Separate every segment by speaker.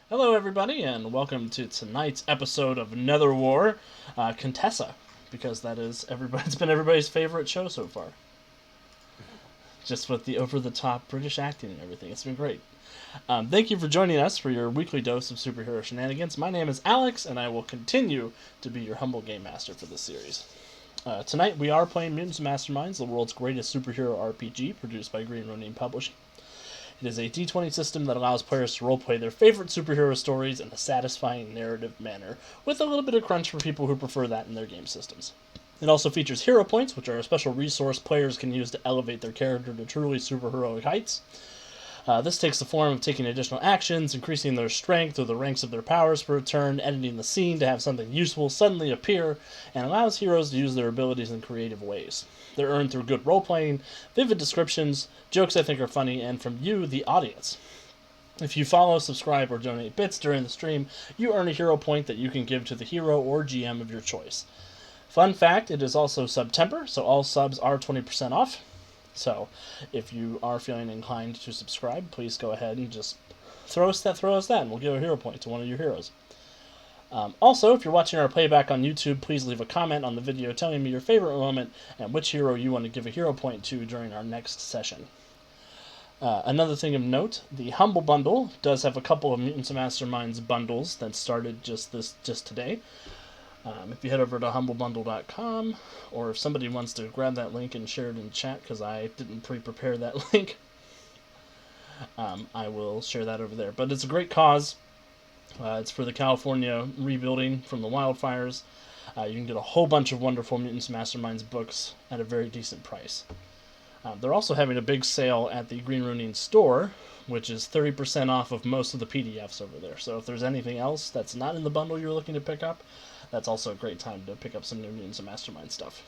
Speaker 1: Hello, everybody, and welcome to tonight's episode of Netherwar, Contessa, because that is it's been everybody's favorite show so far. Just with the over-the-top British acting and everything, it's been great. Thank you for joining us for your weekly dose of superhero shenanigans. My name is Alex, and I will continue to be your humble game master for this series. Tonight we are playing Mutants Masterminds, the world's greatest superhero RPG, produced by Green Ronin Publishing. It is a D20 system that allows players to roleplay their favorite superhero stories in a satisfying narrative manner, with a little bit of crunch for people who prefer that in their game systems. It also features hero points, which are a special resource players can use to elevate their character to truly superheroic heights. This takes the form of taking additional actions, increasing their strength or the ranks of their powers for a turn, editing the scene to have something useful suddenly appear, and allows heroes to use their abilities in creative ways. They're earned through good role-playing, vivid descriptions, jokes I think are funny, and from you, the audience. If you follow, subscribe, or donate bits during the stream, you earn a hero point that you can give to the hero or GM of your choice. Fun fact, it is also September, so all subs are 20% off. So, if you are feeling inclined to subscribe, please go ahead and just throw us that, and we'll give a hero point to one of your heroes. Also, if you're watching our playback on YouTube, please leave a comment on the video telling me your favorite moment and which hero you want to give a hero point to during our next session. Another thing of note, the Humble Bundle does have a couple of Mutants and Masterminds bundles that started just today. If you head over to humblebundle.com, or if somebody wants to grab that link and share it in chat, because I didn't pre-prepare that link, I will share that over there. But it's a great cause. It's for the California rebuilding from the wildfires. You can get a whole bunch of wonderful Mutants Masterminds books at a very decent price. They're also having a big sale at the Green Ronin store, which is 30% off of most of the PDFs over there. So if there's anything else that's not in the bundle you're looking to pick up, that's also a great time to pick up some new Mutants and Mastermind stuff.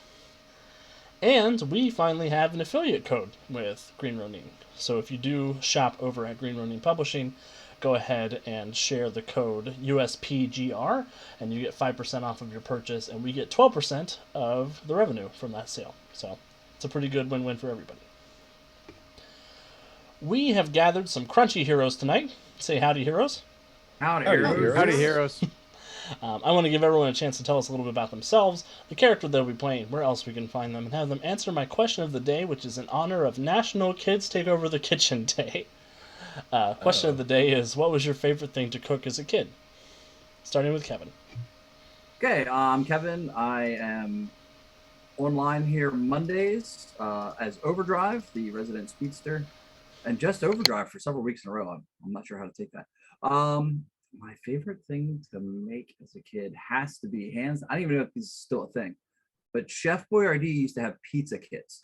Speaker 1: And we finally have an affiliate code with Green Ronin. So if you do shop over at Green Ronin Publishing, go ahead and share the code USPGR, and you get 5% off of your purchase, and we get 12% of the revenue from that sale. So it's a pretty good win-win for everybody. We have gathered some crunchy heroes tonight. Say howdy, heroes.
Speaker 2: Howdy, heroes.
Speaker 3: Howdy, heroes.
Speaker 1: I want to give everyone a chance to tell us a little bit about themselves, the character they'll be playing, where else we can find them, and have them answer my question of the day, which is in honor of National Kids Take Over the Kitchen Day. Question of the day is, what was your favorite thing to cook as a kid? Starting with Kevin.
Speaker 2: Okay, I'm Kevin. I am online here Mondays as Overdrive, the resident speedster, and just Overdrive for several weeks in a row. I'm not sure how to take that. My favorite thing to make as a kid has to be hands. I don't even know if this is still a thing, but Chef Boyardee used to have pizza kits,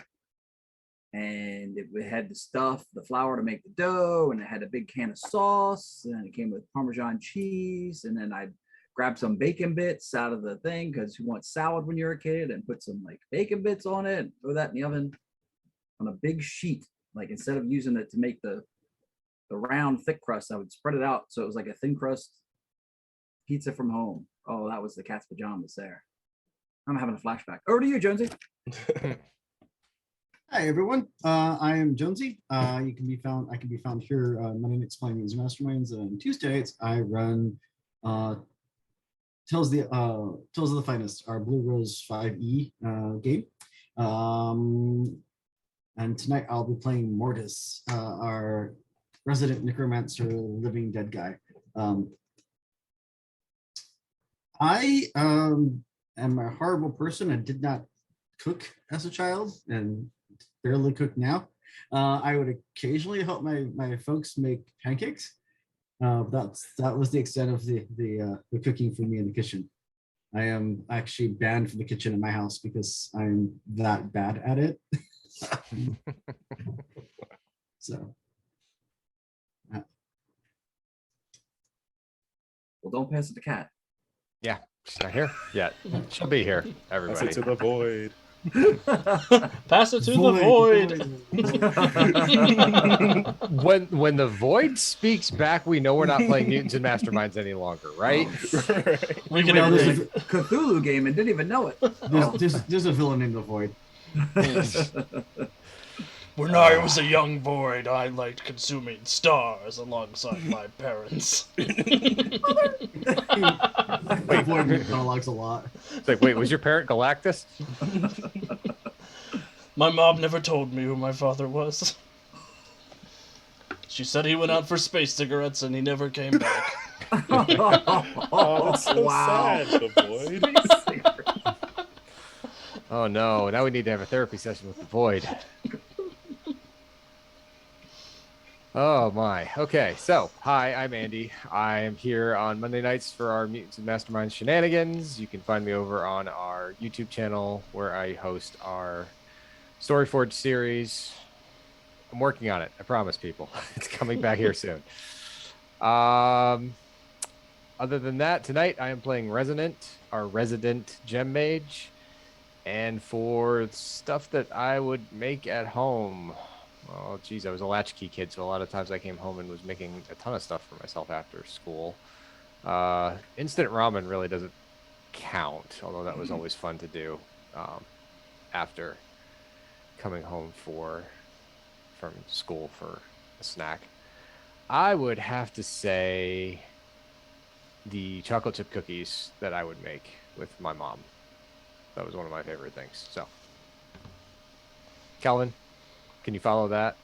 Speaker 2: and it had the stuff, the flour to make the dough, and it had a big can of sauce, and it came with Parmesan cheese, and then I'd grab some bacon bits out of the thing because you want salad when you're a kid, and put some like bacon bits on it, and throw that in the oven on a big sheet. Like instead of using it to make the round thick crust, I would spread it out so it was like a thin crust pizza from home. Oh, that was the cat's pajamas there. I'm having a flashback. Over to you, Jonesy.
Speaker 4: Hi everyone. I am Jonesy. I can be found here Monday nights playing Mutants Masterminds, and Tuesdays I run Tales of the Finest, our Blue Rose 5e game. And tonight I'll be playing Mortis, our resident necromancer, living dead guy. I am a horrible person and did not cook as a child and barely cook now. I would occasionally help my folks make pancakes. That was the extent of the cooking for me in the kitchen. I am actually banned from the kitchen in my house because I'm that bad at it. So.
Speaker 2: Well, don't pass it to Cat.
Speaker 3: Yeah, she's not here yet. She'll be here, everybody.
Speaker 5: Pass it to the void.
Speaker 1: Pass it to the void.
Speaker 3: When the void speaks back, we know we're not playing Mutants and Masterminds any longer, right?
Speaker 1: We can
Speaker 2: Well,
Speaker 1: agree.
Speaker 2: there's a Cthulhu game and didn't even know it.
Speaker 4: There's a villain in the void.
Speaker 1: When I was a young void, I liked consuming stars alongside my parents.
Speaker 4: Void monologues a lot.
Speaker 3: It's like, wait, was your parent Galactus?
Speaker 1: My mom never told me who my father was. She said he went out for space cigarettes and he never came back.
Speaker 5: Oh, that's so sad. The void.
Speaker 3: Oh no, now we need to have a therapy session with the void. Oh my. Okay, so hi, I'm Andy. I am here on Monday nights for our Mutants and Masterminds shenanigans. You can find me over on our YouTube channel where I host our Storyforge series. I'm working on it. I promise, people. It's coming back here soon. Other than that, tonight I am playing our resident gem mage. And for stuff that I would make at home, well, geez, I was a latchkey kid, so a lot of times I came home and was making a ton of stuff for myself after school. Instant ramen really doesn't count, although that was always fun to do after coming home from school for a snack. I would have to say the chocolate chip cookies that I would make with my mom. That was one of my favorite things. So, Calvin, can you follow that?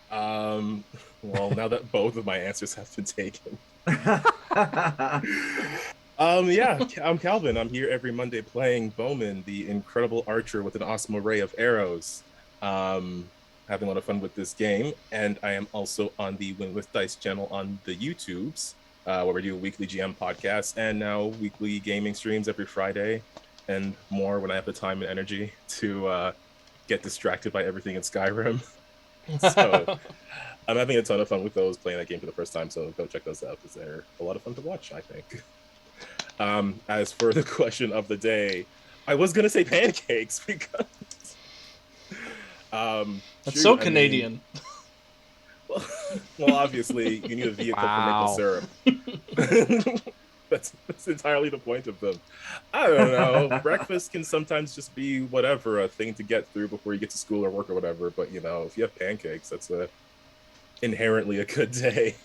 Speaker 5: Well, now that both of my answers have been taken. Yeah, I'm Calvin. I'm here every Monday playing Bowman, the incredible archer with an awesome array of arrows. Having a lot of fun with this game. And I am also on the Win with Dice channel on the YouTubes, where we do a weekly GM podcast and now weekly gaming streams every Friday. And more when I have the time and energy to get distracted by everything in Skyrim. So I'm having a ton of fun with those, playing that game for the first time. So go check those out because they're a lot of fun to watch, I think. As for the question of the day, I was going to say pancakes because...
Speaker 1: That's so Canadian.
Speaker 5: Well, obviously, you need a vehicle for maple syrup. That's entirely the point of them. I don't know. Breakfast can sometimes just be whatever, a thing to get through before you get to school or work or whatever. But, you know, if you have pancakes, that's inherently a good day.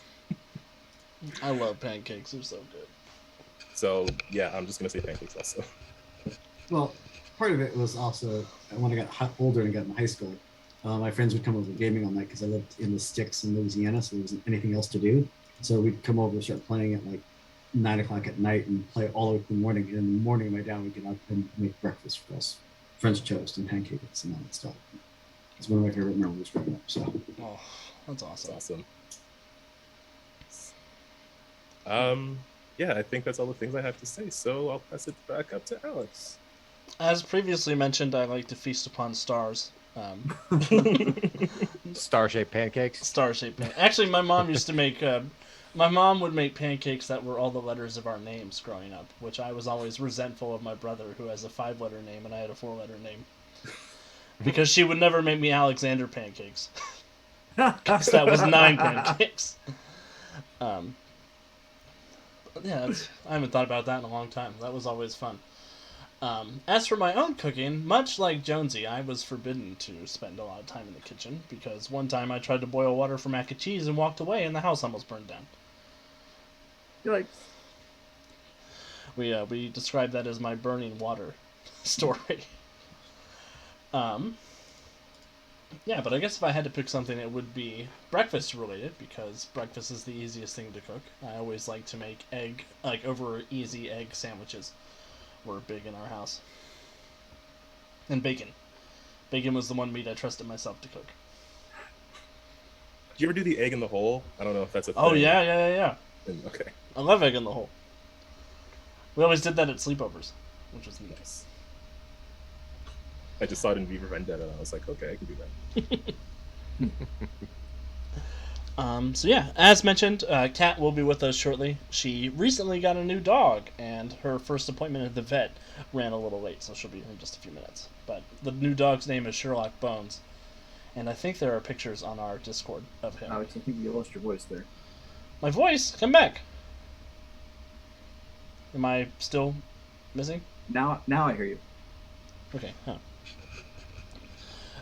Speaker 1: I love pancakes. They're so good.
Speaker 5: So, yeah, I'm just going to say pancakes also.
Speaker 4: Well, part of it was also when I got older and got in high school, my friends would come over gaming all night because I lived in the sticks in Louisiana, so there wasn't anything else to do. So we'd come over and start playing at like 9 o'clock at night and play all the way through the morning. And in the morning, my dad would get up and make breakfast for us, French toast and pancakes and all that stuff. It's one of my favorite memories growing up. So,
Speaker 1: oh, that's awesome.
Speaker 5: Yeah, I think that's all the things I have to say. So I'll pass it back up to Alex.
Speaker 1: As previously mentioned, I like to feast upon stars.
Speaker 3: Star-shaped pancakes.
Speaker 1: Star-shaped pancakes. Actually, my mom used to make. My mom would make pancakes that were all the letters of our names growing up, which I was always resentful of my brother, who has a 5-letter name and I had a 4-letter name, because she would never make me Alexander pancakes. Because that was 9 pancakes. Yeah, I haven't thought about that in a long time. That was always fun. As for my own cooking, much like Jonesy, I was forbidden to spend a lot of time in the kitchen, because one time I tried to boil water for mac and cheese and walked away and the house almost burned down.
Speaker 2: Like,
Speaker 1: we describe that as my burning water story. Yeah, but I guess if I had to pick something, it would be breakfast related, because breakfast is the easiest thing to cook. I always like to make over easy egg sandwiches. Were big in our house. And bacon. Bacon was the one meat I trusted myself to cook.
Speaker 5: Did you ever do the egg in the hole? I don't know if that's a thing.
Speaker 1: Oh, yeah.
Speaker 5: Okay.
Speaker 1: I love egg in the hole. We always did that at sleepovers, which was nice.
Speaker 5: I just saw it in Viva Vendetta, and I was like, okay, I can do that.
Speaker 1: So yeah, as mentioned, Kat will be with us shortly. She recently got a new dog, and her first appointment at the vet ran a little late, so she'll be here in just a few minutes. But the new dog's name is Sherlock Bones, and I think there are pictures on our Discord of him.
Speaker 2: Alex, I think you lost your voice there.
Speaker 1: My voice? Come back. Am I still missing?
Speaker 2: Now I hear you.
Speaker 1: Okay, huh.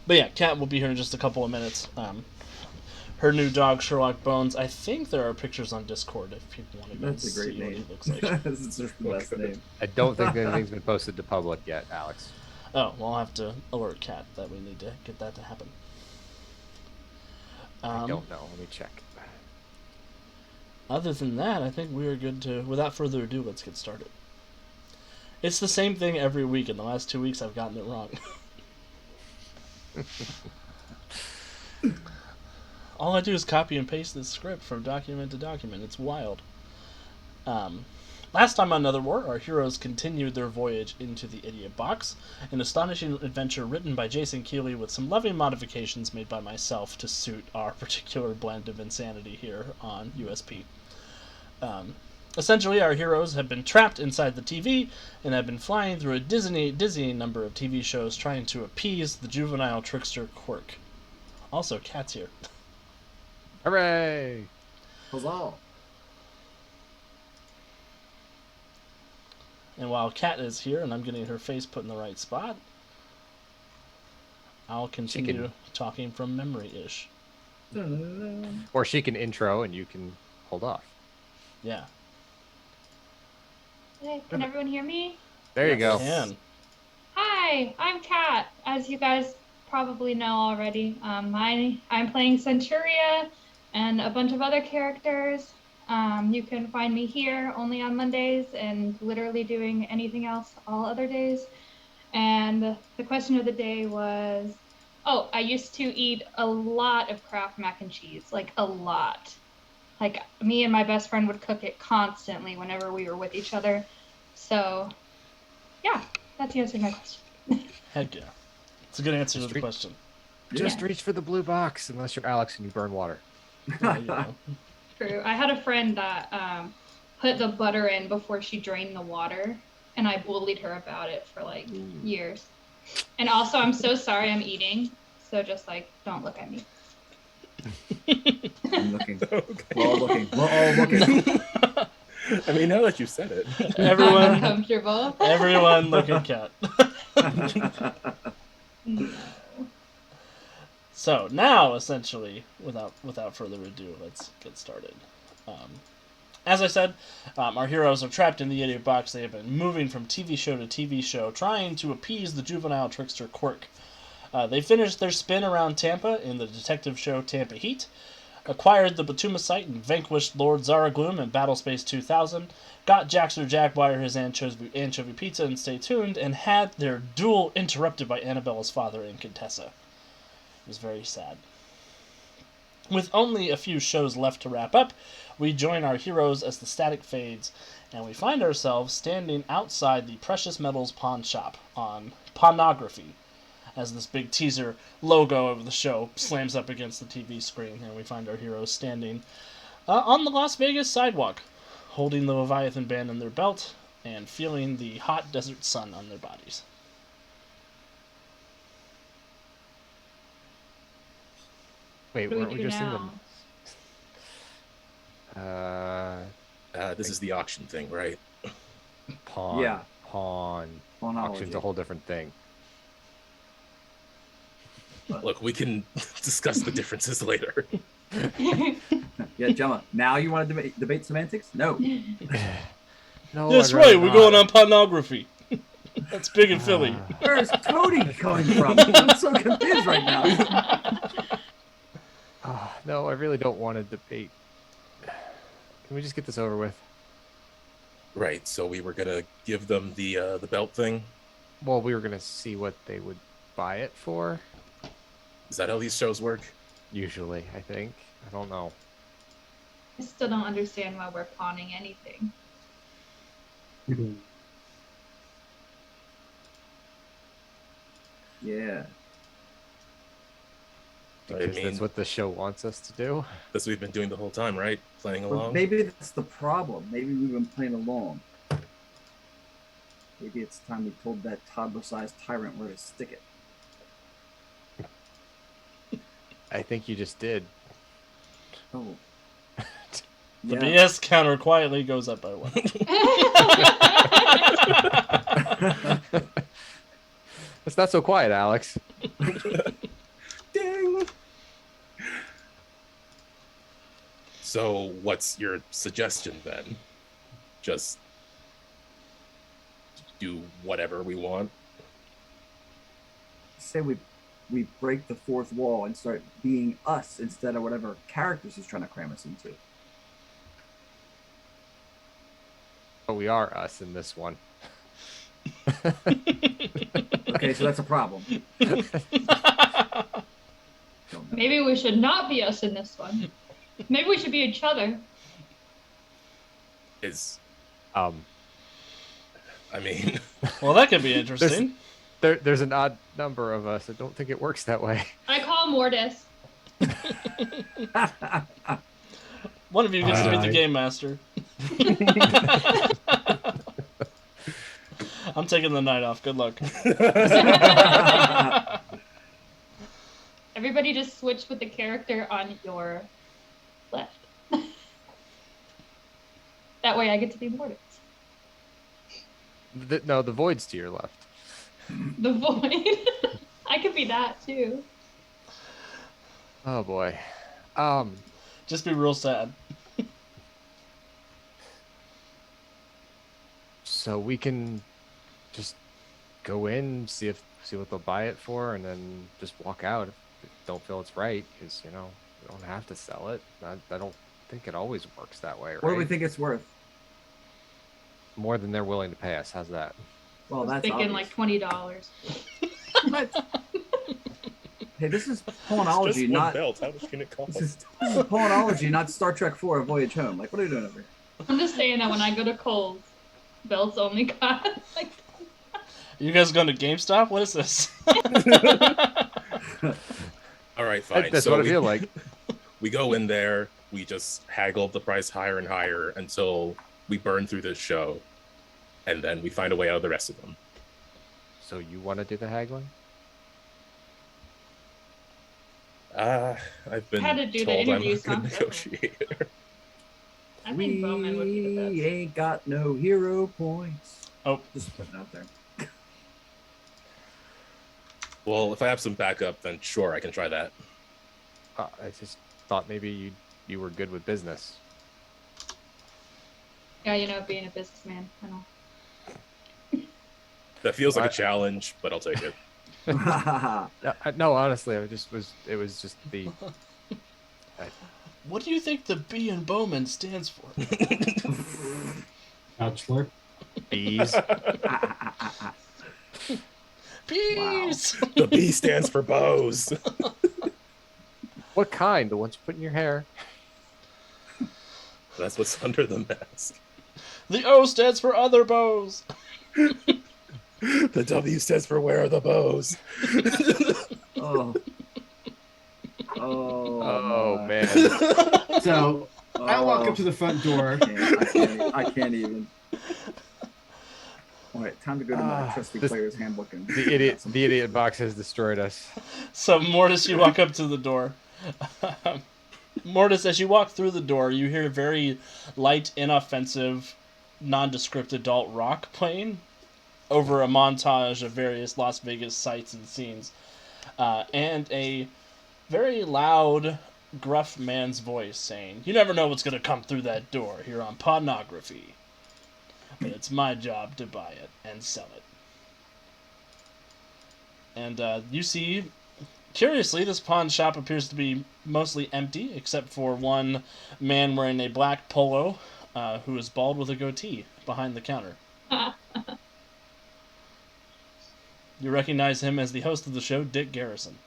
Speaker 1: But yeah, Kat will be here in just a couple of minutes. Her new dog, Sherlock Bones. I think there are pictures on Discord if people want to go
Speaker 2: That's a
Speaker 1: see
Speaker 2: great
Speaker 1: what he
Speaker 2: name.
Speaker 1: looks like.
Speaker 2: That's just the best name.
Speaker 3: I don't think anything's been posted to public yet, Alex.
Speaker 1: Oh, well, I'll have to alert Kat that we need to get that to happen.
Speaker 3: I don't know. Let me check.
Speaker 1: Other than that, I think we are good to... Without further ado, let's get started. It's the same thing every week. In the last 2 weeks, I've gotten it wrong. All I do is copy and paste this script from document to document. It's wild. Last time on Netherwar, our heroes continued their voyage into the Idiot Box, an astonishing adventure written by Jason Keeley with some loving modifications made by myself to suit our particular blend of insanity here on USP. Essentially, our heroes have been trapped inside the TV and have been flying through a dizzying number of TV shows trying to appease the juvenile trickster Quirk. Also, Kat's here.
Speaker 3: Hooray!
Speaker 2: Huzzah!
Speaker 1: And while Kat is here and I'm getting her face put in the right spot, I'll continue talking from memory-ish.
Speaker 3: Or she can intro and you can hold off.
Speaker 1: Yeah.
Speaker 6: Hey, can everyone hear me?
Speaker 3: There you go.
Speaker 1: Can.
Speaker 6: Hi, I'm Kat. As you guys probably know already, I'm playing Centuria and a bunch of other characters. You can find me here only on Mondays and literally doing anything else all other days. And the question of the day was, I used to eat a lot of Kraft mac and cheese, like a lot. Like me and my best friend would cook it constantly whenever we were with each other. So, yeah, that's the answer to my question.
Speaker 1: Heck yeah. It's a good answer to the question.
Speaker 3: Just reach for the blue box unless you're Alex and you burn water.
Speaker 1: There you go.
Speaker 6: True. I had a friend that put the butter in before she drained the water, and I bullied her about it for like years. And also, I'm so sorry I'm eating, so just like, don't look at me.
Speaker 2: I'm looking.
Speaker 5: Okay.
Speaker 2: We're all looking. We're all looking.
Speaker 5: I mean, now that you said it.
Speaker 6: I'm
Speaker 1: Everyone,
Speaker 6: uncomfortable.
Speaker 1: everyone look at Kat.
Speaker 6: No.
Speaker 1: So now, essentially, without further ado, let's get started. As I said, our heroes are trapped in the Idiot Box. They have been moving from TV show to TV show, trying to appease the juvenile trickster Quirk. They finished their spin around Tampa in the detective show Tampa Heat, acquired the Batuma site and vanquished Lord Zaragloom in Battlespace 2000, got Jaxter Jaguar his anchovy pizza and Stay Tuned, and had their duel interrupted by Annabella's father and Contessa. It was very sad. With only a few shows left to wrap up, we join our heroes as the static fades, and we find ourselves standing outside the Precious Metals pawn shop on Pawnography, as this big teaser logo of the show slams up against the TV screen, and we find our heroes standing on the Las Vegas sidewalk, holding the Leviathan band in their belt and feeling the hot desert sun on their bodies.
Speaker 3: Wait,
Speaker 6: What do
Speaker 3: weren't
Speaker 6: we
Speaker 3: we
Speaker 6: do
Speaker 3: just in
Speaker 6: now?
Speaker 3: the
Speaker 5: This is the auction thing, right?
Speaker 3: pawn?
Speaker 2: Yeah.
Speaker 3: Pawn.
Speaker 2: Phonology.
Speaker 3: Auction's a whole different thing.
Speaker 5: Look, we can discuss the differences later.
Speaker 2: Yeah, Gemma. Now you want to debate semantics? No.
Speaker 3: No,
Speaker 1: That's
Speaker 3: I'd rather
Speaker 1: right, we're
Speaker 3: not.
Speaker 1: going on Pawnography. That's big in Philly.
Speaker 2: Where's Cody coming from? I'm so confused right now.
Speaker 3: No, I really don't want to debate. Can we just get this over with?
Speaker 5: Right, so we were gonna give them the belt thing.
Speaker 3: Well, we were gonna see what they would buy it for.
Speaker 5: Is that how these shows work?
Speaker 3: Usually, I think. I don't know.
Speaker 6: I still don't understand why we're pawning anything.
Speaker 2: Yeah.
Speaker 3: Because
Speaker 5: mean-
Speaker 3: that's what the show wants us to do.
Speaker 5: That's what we've been doing the whole time, right? Playing
Speaker 2: Well,
Speaker 5: along.
Speaker 2: maybe that's the problem. Maybe we've been playing along. Maybe it's time we told that toddler-sized tyrant where to stick it.
Speaker 3: I think you just did.
Speaker 2: Oh.
Speaker 1: The
Speaker 2: Yeah.
Speaker 1: BS counter quietly goes up by 1.
Speaker 3: It's not so quiet, Alex.
Speaker 5: So what's your suggestion then? Just do whatever we want?
Speaker 2: Say we break the fourth wall and start being us instead of whatever characters he's trying to cram us into.
Speaker 3: But we are us in this one.
Speaker 2: Okay, so that's a problem.
Speaker 6: Maybe we should not be us in this one. Maybe we should be each other.
Speaker 3: Um,
Speaker 5: I mean,
Speaker 1: Well, that could be interesting.
Speaker 3: there's an odd number of us. I don't think it works that way.
Speaker 6: I call Mortis.
Speaker 1: One of you gets to be the
Speaker 4: Aye.
Speaker 1: game master. I'm taking the night off. Good luck.
Speaker 6: Everybody just switch with the character on your left. That way I get to be Mortis.
Speaker 3: No, the void's to your left.
Speaker 6: The void. I could be that too.
Speaker 3: Oh boy.
Speaker 1: Just be real sad.
Speaker 3: So we can just go in, see what they'll buy it for, and then just walk out if they don't feel it's right, because we don't have to sell it. I don't think it always works that way, right?
Speaker 2: What do we think it's worth?
Speaker 3: More than they're willing to pay us. How's that?
Speaker 6: I
Speaker 2: Well,
Speaker 6: was
Speaker 2: that's
Speaker 6: thinking
Speaker 2: obvious.
Speaker 6: like $20.
Speaker 2: Hey, this is
Speaker 5: just
Speaker 2: pulmonology,
Speaker 5: one
Speaker 2: not
Speaker 5: belt. How much can it
Speaker 2: this
Speaker 5: cost?
Speaker 2: is pulmonology, not Star Trek 4: A Voyage Home. Like, what are you doing over here?
Speaker 6: I'm just saying that when I go to Kohl's, belts only cost like
Speaker 1: You guys going to GameStop? What is this?
Speaker 5: All right, fine.
Speaker 3: That's
Speaker 5: so
Speaker 3: what I feel like.
Speaker 5: we go in there. We just haggle the price higher and higher until we burn through this show, and then we find a way out of the rest of them.
Speaker 3: So you want to do the haggling?
Speaker 5: I've been
Speaker 6: Had to do the
Speaker 5: told I'm a
Speaker 6: interviews,
Speaker 5: good
Speaker 6: huh?
Speaker 5: negotiator.
Speaker 6: I think Bowman would be the
Speaker 2: We
Speaker 6: best.
Speaker 2: ain't got no hero points.
Speaker 1: Oh.
Speaker 2: Just putting it out there.
Speaker 5: Well, if I have some backup, then sure, I can try that.
Speaker 3: I just thought maybe you were good with business.
Speaker 6: Yeah, you know, being a businessman. I know.
Speaker 5: That feels like a
Speaker 3: What?
Speaker 5: challenge, but I'll take it.
Speaker 3: No, honestly, it was just the.
Speaker 1: What do you think the B in Bowman stands for?
Speaker 4: Bachelor.
Speaker 3: Bees.
Speaker 1: Peace!
Speaker 5: The B stands for bows.
Speaker 3: What kind? The ones you put in your hair?
Speaker 5: That's what's under the mask.
Speaker 1: The O stands for other bows.
Speaker 5: The W stands for where are the bows?
Speaker 2: Oh. Oh,
Speaker 3: Oh
Speaker 2: my.
Speaker 3: man.
Speaker 4: So I walk
Speaker 2: Oh.
Speaker 4: up to the front door.
Speaker 2: I can't even. All right, time to go to my trusty
Speaker 3: this-
Speaker 2: player's handbook and
Speaker 3: The idiot box has destroyed us.
Speaker 1: So, Mortis, you walk up to the door. Mortis, as you walk through the door, you hear very light, inoffensive, nondescript adult rock playing over a montage of various Las Vegas sights and scenes. And a very loud, gruff man's voice saying, "You never know what's going to come through that door here on Pornography. But it's my job to buy it and sell it." And you see, curiously, this pawn shop appears to be mostly empty, except for one man wearing a black polo who is bald with a goatee behind the counter. You recognize him as the host of the show, Dick Garrison.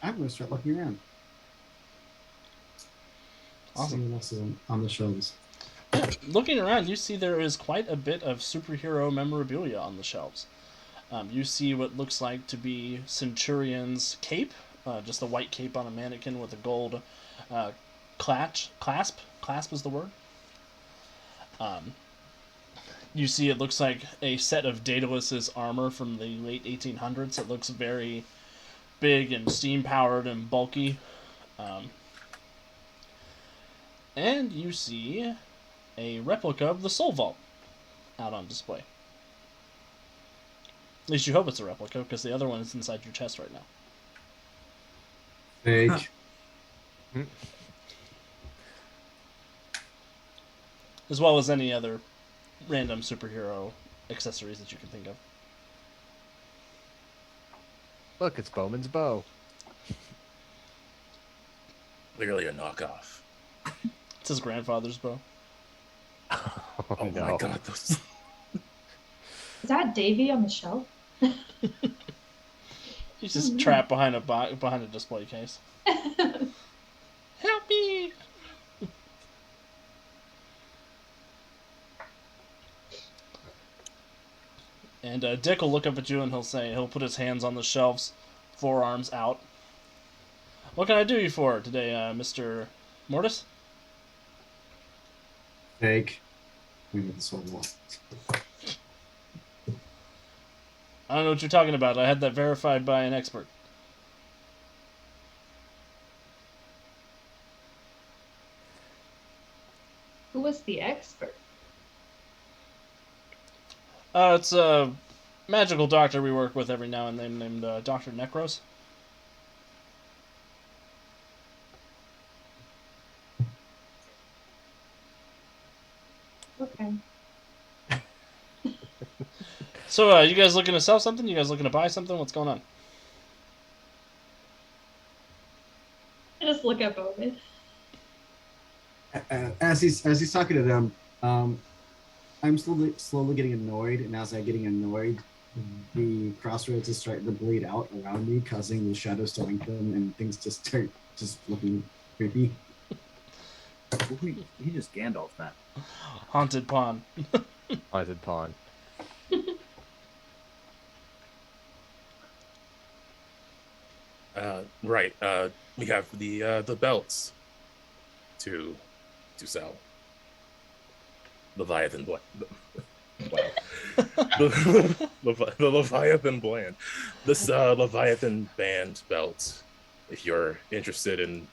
Speaker 4: I'm going to start looking around.
Speaker 1: Awesome.
Speaker 4: See what else is on the shelves.
Speaker 1: Looking around, you see there is quite a bit of superhero memorabilia on the shelves. You see what looks like to be Centurion's cape, just a white cape on a mannequin with a gold clasp. Clasp is the word. You see it looks like a set of Daedalus's armor from the late 1800s. It looks very big and steam-powered and bulky. And you see a replica of the Soul Vault out on display. At least you hope it's a replica, because the other one is inside your chest right now.
Speaker 4: Fake.
Speaker 1: As well as any other random superhero accessories that you can think of.
Speaker 3: Look, it's Bowman's bow.
Speaker 5: Clearly a knockoff.
Speaker 1: It's his grandfather's bow.
Speaker 5: Oh
Speaker 3: no.
Speaker 5: my god, those.
Speaker 6: Is that Davy on the shelf?
Speaker 1: He's just trapped behind a display case. Help me! And Dick will look up at you and he'll put his hands on the shelves, forearms out. What can I do you for today, Mr. Mortis?
Speaker 4: Fake. We need the soul wall.
Speaker 1: I don't know what you're talking about. I had that verified by an expert.
Speaker 6: Who was the expert?
Speaker 1: It's a magical doctor we work with every now and then named Dr. Necros.
Speaker 6: Okay.
Speaker 1: So, you guys looking to sell something? You guys looking to buy something? What's going on?
Speaker 6: I just look at Bowman.
Speaker 4: As he's talking to them, I'm slowly getting annoyed, and as I'm getting annoyed, the crossroads is starting to bleed out around me, causing the shadows to lengthen, and things just start just looking creepy.
Speaker 2: He just Gandalf that.
Speaker 1: Haunted Pond.
Speaker 3: Haunted Pond.
Speaker 5: Right. We have the belts to sell. Leviathan Bland. Wow. the Leviathan Bland. This Leviathan Band belt, if you're interested in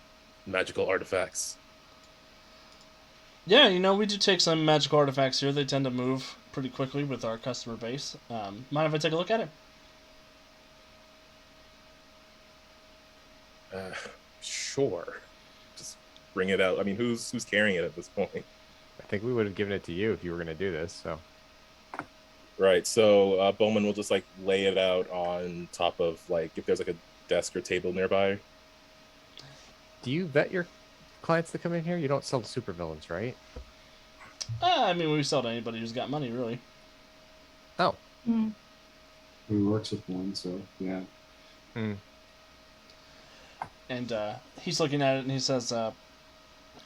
Speaker 5: magical artifacts.
Speaker 1: Yeah, we do take some magical artifacts here. They tend to move pretty quickly with our customer base. Mind if I take a look at it?
Speaker 5: Sure. Just bring it out. I mean, who's carrying it at this point?
Speaker 3: I think we would have given it to you if you were going to do this. So.
Speaker 5: Right. So Bowman will just like lay it out on top of if there's a desk or table nearby.
Speaker 3: Do you vet your clients that come in here? You don't sell to supervillains, right?
Speaker 1: I mean, we sell to anybody who's got money, really.
Speaker 3: Oh.
Speaker 6: Mm.
Speaker 4: He works with one, so yeah.
Speaker 1: And he's looking at it and he says, "Well,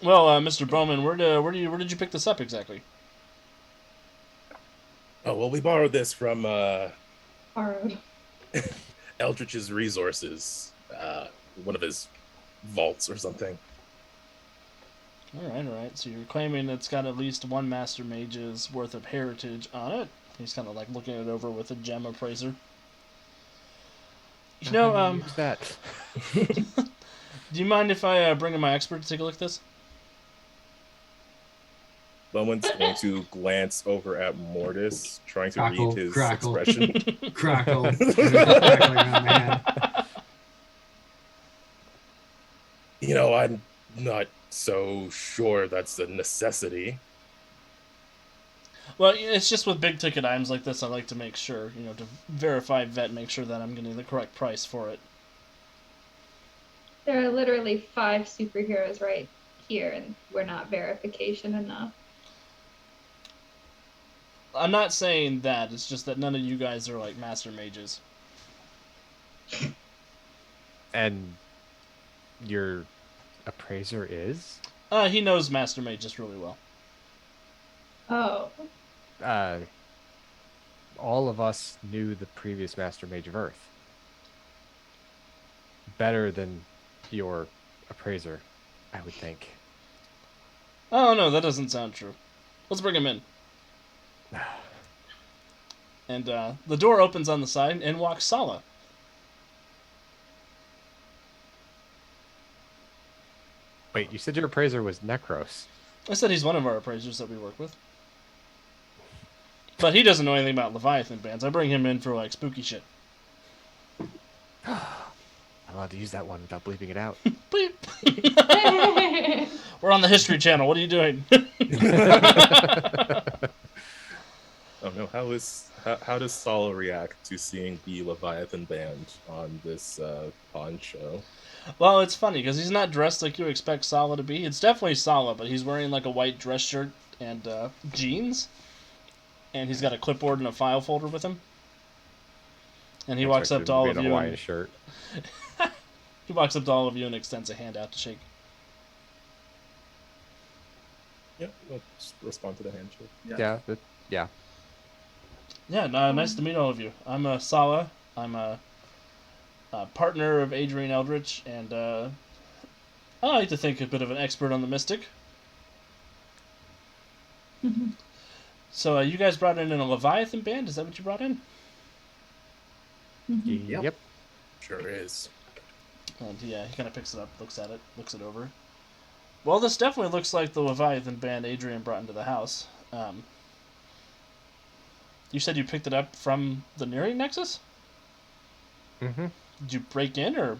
Speaker 1: Mr. Bowman, where did you pick this up exactly?"
Speaker 5: Oh well, we borrowed this from
Speaker 6: Borrowed.
Speaker 5: Eldritch's resources, one of his vaults or something.
Speaker 1: All right. So you're claiming it's got at least one Master Mage's worth of heritage on it. He's kind of like looking it over with a gem appraiser.
Speaker 3: Use that.
Speaker 1: Do you mind if I bring in my expert to take a look at this?
Speaker 5: Bowman's going to glance over at Mortis, trying to
Speaker 4: Crackle,
Speaker 5: read his
Speaker 4: crackle.
Speaker 5: expression.
Speaker 4: Crackle. Crackling on my hand.
Speaker 5: I'm not so sure that's a necessity.
Speaker 1: Well, it's just with big ticket items like this, I like to make sure, to vet, make sure that I'm getting the correct price for it.
Speaker 6: There are literally 5 superheroes right here, and we're not verification enough.
Speaker 1: I'm not saying that, it's just that none of you guys are like Master Mages.
Speaker 3: And your appraiser is?
Speaker 1: He knows Master Mages really well.
Speaker 6: Oh.
Speaker 3: All of us knew the previous Master Mage of Earth better than your appraiser, I would think.
Speaker 1: Oh, no, that doesn't sound true. Let's bring him in. And the door opens on the side, and walks Sala.
Speaker 3: Wait, you said your appraiser was Necros.
Speaker 1: I said he's one of our appraisers that we work with. But he doesn't know anything about Leviathan bands. I bring him in for like spooky shit.
Speaker 3: I'm allowed to use that one without bleeping it out.
Speaker 1: Beep. We're on the History Channel. What are you doing?
Speaker 5: Oh no, how does Saul react to seeing the Leviathan band on this pawn show?
Speaker 1: Well, it's funny because he's not dressed like you expect Sala to be. It's definitely Sala, but he's wearing like a white dress shirt and jeans, and he's got a clipboard and a file folder with him. And he walks up to all of you.
Speaker 3: Hawaiian shirt.
Speaker 1: He walks up to all of you and extends a hand out to shake.
Speaker 5: Yeah, we'll just respond to the handshake.
Speaker 3: Yeah.
Speaker 1: Yeah, nice to meet all of you. I'm Sala. I'm a partner of Adrian Eldritch, and I like to think a bit of an expert on the Mystic. So you guys brought in a Leviathan band? Is that what you brought in?
Speaker 3: Yep.
Speaker 5: Sure is.
Speaker 1: And yeah, he kind of picks it up, looks at it, looks it over. Well, this definitely looks like the Leviathan band Adrian brought into the house. You said you picked it up from the Nearing Nexus?
Speaker 3: Mm-hmm.
Speaker 1: Did you break in, or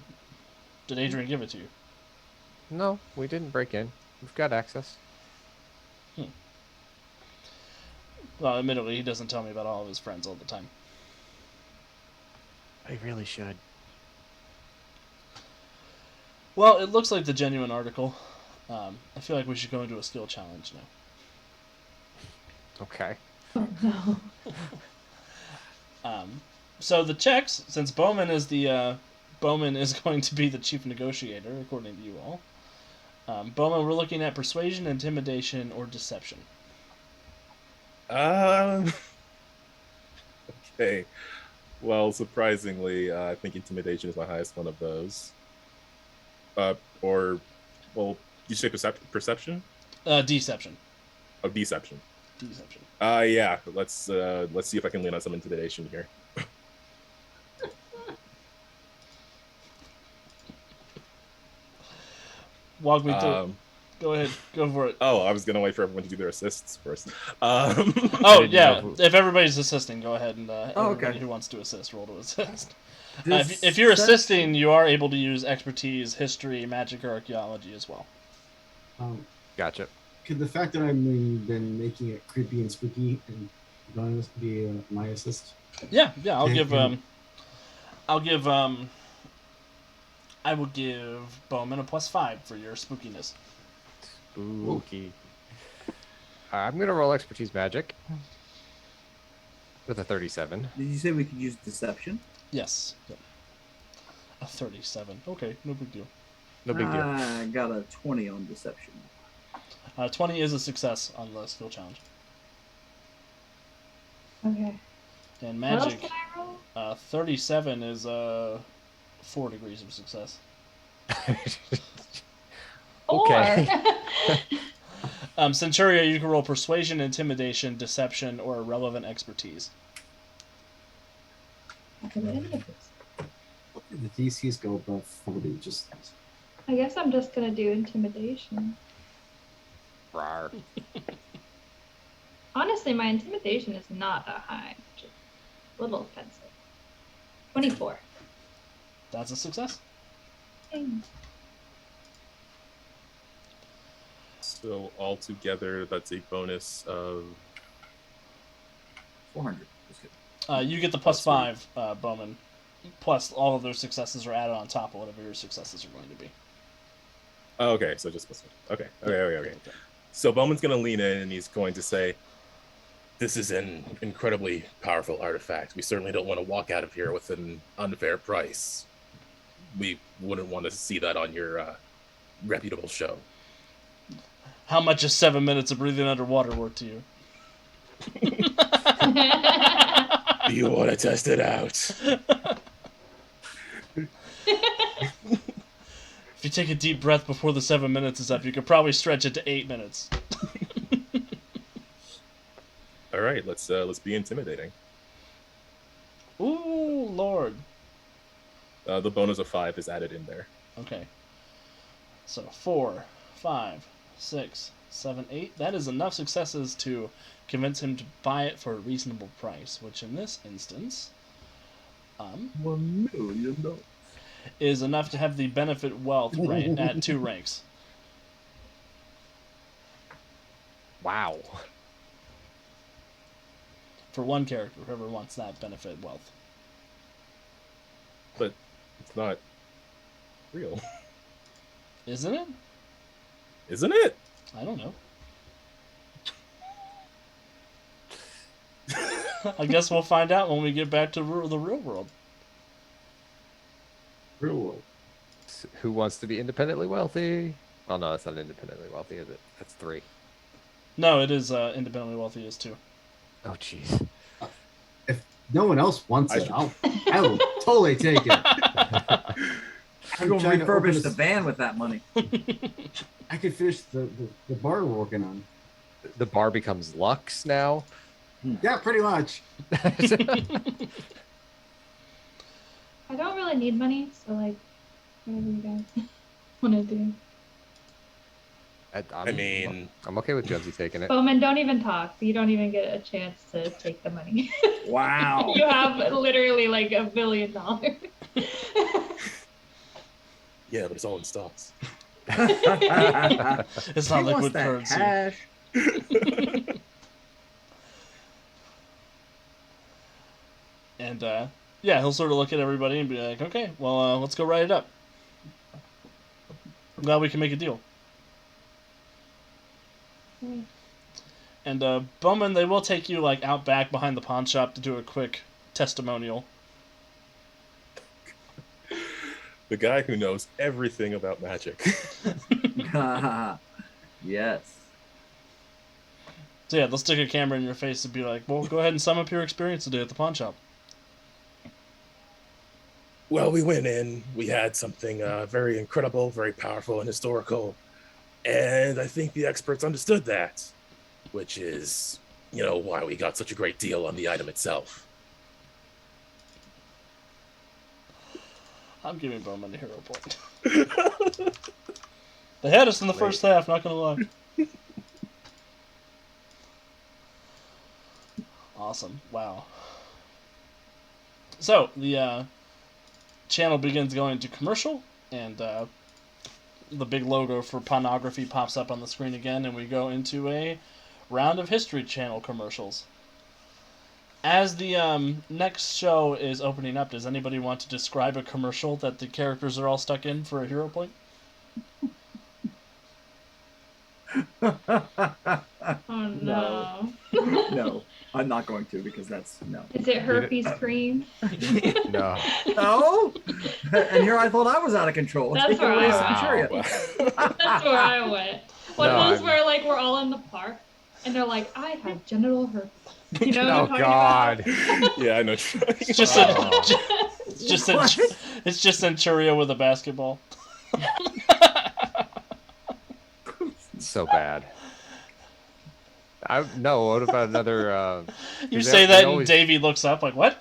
Speaker 1: did Adrian give it to you?
Speaker 3: No, we didn't break in. We've got access.
Speaker 1: Well, admittedly, he doesn't tell me about all of his friends all the time.
Speaker 3: I really should.
Speaker 1: Well, it looks like the genuine article. I feel like we should go into a skill challenge now.
Speaker 3: Okay.
Speaker 6: Oh no.
Speaker 1: So the checks, since Bowman is going to be the chief negotiator, according to you all. Bowman, we're looking at persuasion, intimidation, or deception.
Speaker 5: Okay. Well, surprisingly, I think intimidation is my highest one of those. You say perception?
Speaker 1: Deception.
Speaker 5: Oh, deception.
Speaker 1: Deception.
Speaker 5: Yeah. Let's see if I can lean on some intimidation here.
Speaker 1: Walk me through. Go ahead. Go for it.
Speaker 5: Oh, I was gonna wait for everyone to do their assists first.
Speaker 1: Oh yeah. If everybody's assisting, go ahead and everybody
Speaker 2: okay.
Speaker 1: who wants to assist, roll to assist.
Speaker 2: This
Speaker 1: If you're
Speaker 2: session-
Speaker 1: assisting, you are able to use expertise, history, magic, or archaeology as well.
Speaker 3: Gotcha.
Speaker 4: Could the fact that I've been making it creepy and spooky and going to be my assist?
Speaker 1: Yeah. I'll
Speaker 4: Okay,
Speaker 1: give
Speaker 4: yeah.
Speaker 1: I will give Bowman a +5 for your spookiness.
Speaker 3: Spooky. I'm gonna roll expertise magic with a 37.
Speaker 2: Did you say we could use deception?
Speaker 1: Yes. Yep. A 37. Okay, no big deal.
Speaker 3: No big deal.
Speaker 2: I got a 20 on deception.
Speaker 1: 20 is a success on the skill challenge.
Speaker 6: Okay.
Speaker 1: And
Speaker 6: What else
Speaker 1: magic,
Speaker 6: can I roll?
Speaker 1: 37 is 4 degrees of success.
Speaker 3: Okay.
Speaker 1: Centuria, you can roll persuasion, intimidation, deception, or irrelevant expertise.
Speaker 6: I can do any of this.
Speaker 4: The DCs go above 40. Just
Speaker 6: I guess I'm just gonna do intimidation.
Speaker 3: Rawr.
Speaker 6: Honestly, my intimidation is not that high. Just a little offensive. 24.
Speaker 1: That's a success.
Speaker 6: Dang.
Speaker 5: So altogether, that's a bonus of
Speaker 2: 400. Just kidding.
Speaker 1: You get the +5, Bowman. Plus, all of those successes are added on top of whatever your successes are going to be.
Speaker 5: Oh, okay, so just plus one. Okay. So Bowman's going to lean in and he's going to say, "This is an incredibly powerful artifact. We certainly don't want to walk out of here with an unfair price. We wouldn't want to see that on your reputable show."
Speaker 1: How much is 7 minutes of breathing underwater worth to you?
Speaker 5: Do you want to test it out?
Speaker 1: If you take a deep breath before the 7 minutes is up, you could probably stretch it to 8 minutes.
Speaker 5: All right, let's be intimidating.
Speaker 1: Ooh, Lord.
Speaker 5: The bonus of 5 is added in there.
Speaker 1: Okay. So 4, 5, 6, 7, 8. That is enough successes to convince him to buy it for a reasonable price, which in this instance
Speaker 2: $1 million.
Speaker 1: is enough to have the benefit wealth rank at 2 ranks.
Speaker 3: Wow.
Speaker 1: For one character, whoever wants that benefit wealth.
Speaker 5: But it's not real,
Speaker 1: Isn't it?
Speaker 5: isn't it?
Speaker 1: I don't know. I guess we'll find out when we get back to the real world.
Speaker 4: Real world.
Speaker 3: Who wants to be independently wealthy? Oh no, that's not independently wealthy, is it? That's 3.
Speaker 1: No, it is independently wealthy is 2.
Speaker 3: Oh jeez.
Speaker 4: If no one else wants it, I will totally take it.
Speaker 2: I'm going to
Speaker 4: trying to open
Speaker 2: refurbish the
Speaker 4: this-
Speaker 2: van with that money.
Speaker 4: I could finish the bar we're working on.
Speaker 3: The bar becomes Lux now.
Speaker 4: Yeah, pretty much.
Speaker 6: I don't really need money, so like, whatever you guys want to do.
Speaker 5: I mean,
Speaker 3: I'm okay with Jonesy taking it.
Speaker 6: Bowman, don't even talk. You don't even get a chance to take the money.
Speaker 2: Wow.
Speaker 6: You have literally like $1 billion.
Speaker 5: yeah, but it's all in stocks.
Speaker 1: It's not
Speaker 2: He wants
Speaker 1: liquid
Speaker 2: that
Speaker 1: currency.
Speaker 2: cash.
Speaker 1: And yeah, he'll sort of look at everybody and be like, okay, well, let's go write it up. I'm glad we can make a deal. And Bowman, they will take you like out back behind the pawn shop to do a quick testimonial.
Speaker 5: The guy who knows everything about magic.
Speaker 2: Yes.
Speaker 1: So yeah, they'll stick a camera in your face and be like, well, go ahead and sum up your experience today at the pawn shop.
Speaker 5: Well, we went in, we had something very incredible, very powerful and historical. And I think the experts understood that, which is, why we got such a great deal on the item itself.
Speaker 1: I'm giving Bowman a hero point. They had us in the first half, not gonna lie. Awesome. Wow. So, the channel begins going to commercial, and the big logo for pornography pops up on the screen again, and we go into a round of History Channel commercials. As the next show is opening up, does anybody want to describe a commercial that the characters are all stuck in for a hero point?
Speaker 6: Oh no.
Speaker 2: No, I'm not going to because that's no.
Speaker 6: Is it herpes cream?
Speaker 3: No.
Speaker 2: No? And here I thought I was out of control.
Speaker 6: That's
Speaker 2: Take it
Speaker 6: where
Speaker 2: away,
Speaker 6: I
Speaker 2: Centurion.
Speaker 6: That's where I went. One
Speaker 3: No,
Speaker 6: of those
Speaker 3: I'm-
Speaker 6: where like we're all in the park and they're like, I have genital herpes. You know what
Speaker 3: Oh
Speaker 6: I'm talking
Speaker 3: God.
Speaker 5: Yeah, I know.
Speaker 1: It's just
Speaker 3: Oh.
Speaker 1: it's just Centuria with a basketball.
Speaker 3: So bad. No, what about another
Speaker 1: You
Speaker 3: They-
Speaker 1: say
Speaker 3: they
Speaker 1: that
Speaker 3: always-
Speaker 1: and Davey looks up like, what?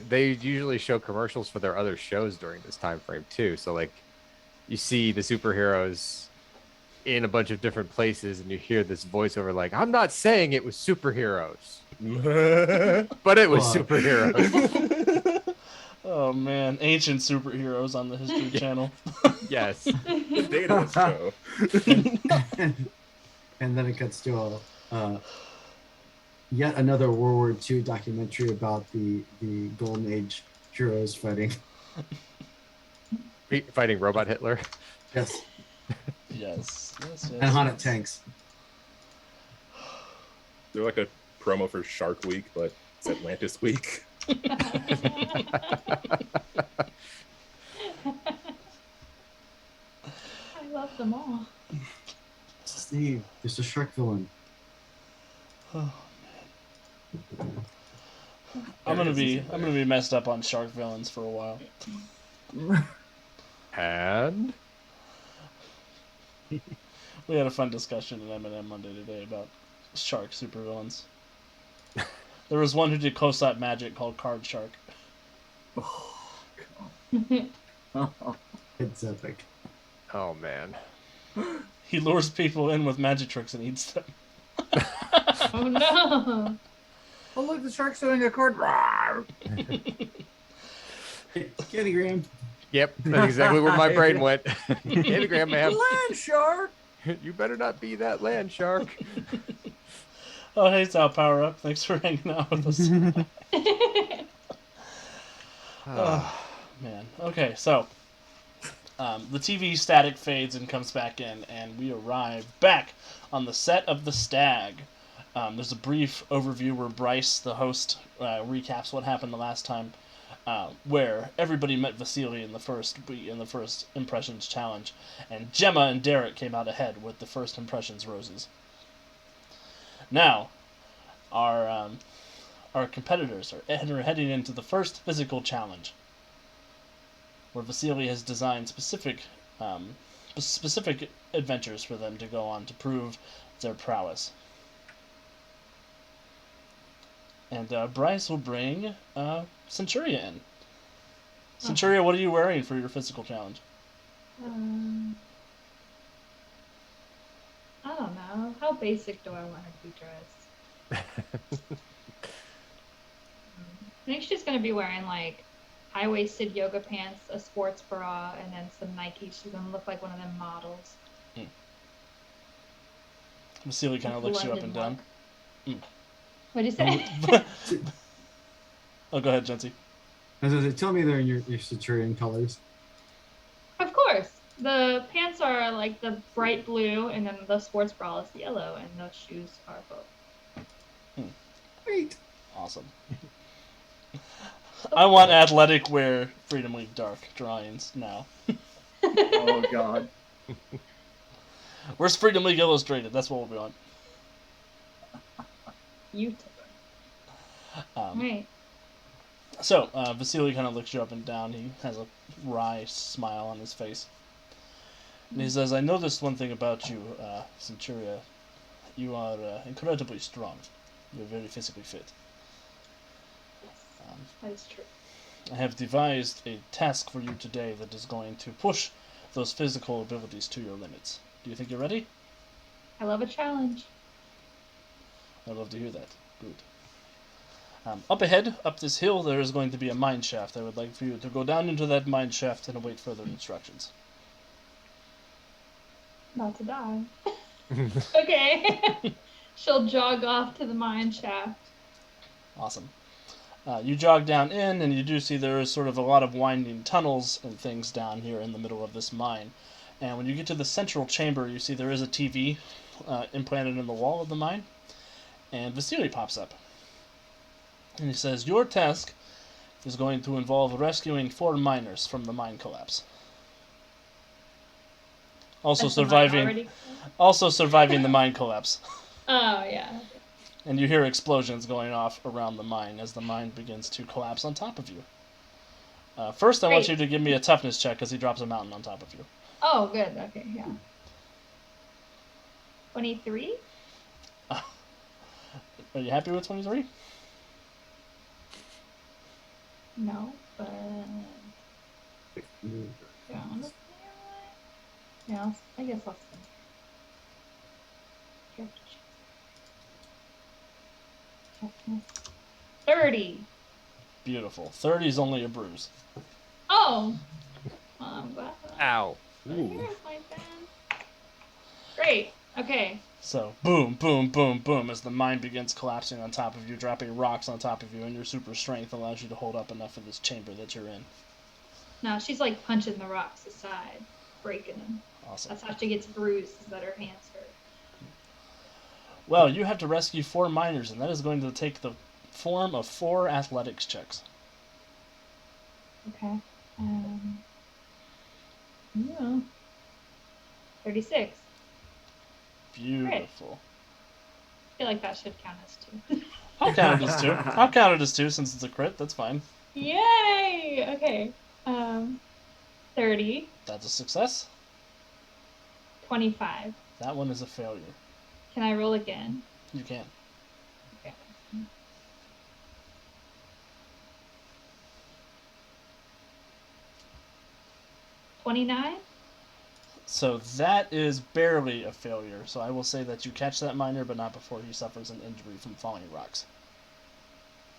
Speaker 3: they usually show commercials for their other shows during this time frame too. So like you see the superheroes in a bunch of different places and you hear this voiceover like, I'm not saying it was superheroes, but it was
Speaker 4: Well,
Speaker 3: superheroes.
Speaker 1: Oh man, ancient superheroes on the History Channel.
Speaker 3: Yes.
Speaker 5: The data show.
Speaker 4: And then it cuts to a yet another World War II documentary about the Golden Age heroes fighting.
Speaker 3: Fighting Robot Hitler.
Speaker 4: Yes,
Speaker 1: Yes.
Speaker 4: and haunted tanks.
Speaker 5: They're like a promo for Shark Week, but it's Atlantis Week.
Speaker 6: I love them all.
Speaker 4: Steve, there's a shark villain.
Speaker 1: I'm gonna be messed up on shark villains for a while.
Speaker 3: And
Speaker 1: We had a fun discussion at M&M Monday today about shark supervillains. There was one who did close-up magic called Card Shark.
Speaker 4: It It's epic.
Speaker 3: Oh man.
Speaker 1: He lures people in with magic tricks and eats them.
Speaker 6: Oh no.
Speaker 2: Oh, look, the shark's doing a card. Rawr!
Speaker 4: Candygram.
Speaker 3: Yep, that's exactly where my brain went. Anagram, ma'am.
Speaker 2: Land shark.
Speaker 3: You better not be that land shark.
Speaker 1: Oh, hey, Sal, power up. Thanks for hanging out with us.
Speaker 3: Ah.
Speaker 1: Man. Okay, so the TV static fades and comes back in, and we arrive back on the set of The Stag. There's a brief overview where Bryce, the host, recaps what happened the last time, where everybody met Vasily in the first impressions challenge, and Gemma and Derek came out ahead with the first impressions roses. Now, our competitors are heading into the first physical challenge, where Vasily has designed specific adventures for them to go on to prove their prowess. And Bryce will bring Centuria in. Centuria, what are you wearing for your physical challenge?
Speaker 6: I don't know. How basic do I want her to be dressed? I think she's gonna be wearing like high-waisted yoga pants, a sports bra, and then some Nike. She's gonna look like one of them models.
Speaker 1: Vasily kind of looks you up and down.
Speaker 6: What'd you say?
Speaker 1: Oh, go ahead, Jency.
Speaker 4: Tell me they're in your Centurion colors.
Speaker 6: Of course. The pants are like the bright blue, and then the sports bra is yellow, and those shoes are both.
Speaker 4: Great.
Speaker 1: Awesome. I want athletic wear Freedom League Dark drawings now.
Speaker 2: Oh God.
Speaker 1: Where's Freedom League Illustrated? That's what we'll be on.
Speaker 6: YouTuber. Right.
Speaker 1: So, Vasily kind of looks you up and down. He has a wry smile on his face. And he says, I noticed one thing about you, Centuria. You are incredibly strong. You're very physically fit.
Speaker 6: Yes, that is true.
Speaker 1: I have devised a task for you today that is going to push those physical abilities to your limits. Do you think you're ready?
Speaker 6: I love a challenge.
Speaker 1: I'd love to hear that. Good. Up ahead, up this hill, there is going to be a mine shaft. I would like for you to go down into that mine shaft and await further instructions.
Speaker 6: Not to die. Okay. She'll jog off to the mine shaft.
Speaker 1: Awesome. You jog down in, and you do see there is sort of a lot of winding tunnels and things down here in the middle of this mine. And when you get to the central chamber, you see there is a TV implanted in the wall of the mine. And Vasily pops up. And he says, your task is going to involve rescuing 4 miners from the mine collapse. Also
Speaker 6: That's the mine
Speaker 1: surviving
Speaker 6: already?
Speaker 1: the mine collapse.
Speaker 6: Oh, yeah.
Speaker 1: And you hear explosions going off around the mine as the mine begins to collapse on top of you. First, I want you to give me a toughness check as he drops a mountain on top of you.
Speaker 6: Oh, good. Okay, yeah. 23?
Speaker 1: Are you happy with 23?
Speaker 6: No, but... Yeah, I guess I'll spend. 30.
Speaker 1: Beautiful. 30 is only a bruise.
Speaker 6: Oh! Well, I'm glad.
Speaker 3: Ow.
Speaker 6: Here's my pen. Great. Okay.
Speaker 1: So, boom, boom, boom, boom, as the mine begins collapsing on top of you, dropping rocks on top of you, and your super strength allows you to hold up enough of this chamber that you're in.
Speaker 6: Now she's like punching the rocks aside, breaking them.
Speaker 1: Awesome.
Speaker 6: That's how she gets bruised, is that her hands hurt.
Speaker 1: Well, you have to rescue 4 miners, and that is going to take the form of 4 athletics checks.
Speaker 6: Okay. Yeah. 36.
Speaker 1: Beautiful.
Speaker 6: I feel like that should count as 2.
Speaker 1: I'll count it as 2. I'll count it as 2 since it's a crit. That's fine.
Speaker 6: Yay! Okay. 30.
Speaker 1: That's a success.
Speaker 6: 25.
Speaker 1: That one is a failure.
Speaker 6: Can I roll again?
Speaker 1: You can.
Speaker 6: Okay. 29.
Speaker 1: So that is barely a failure. So I will say that you catch that miner, but not before he suffers an injury from falling rocks.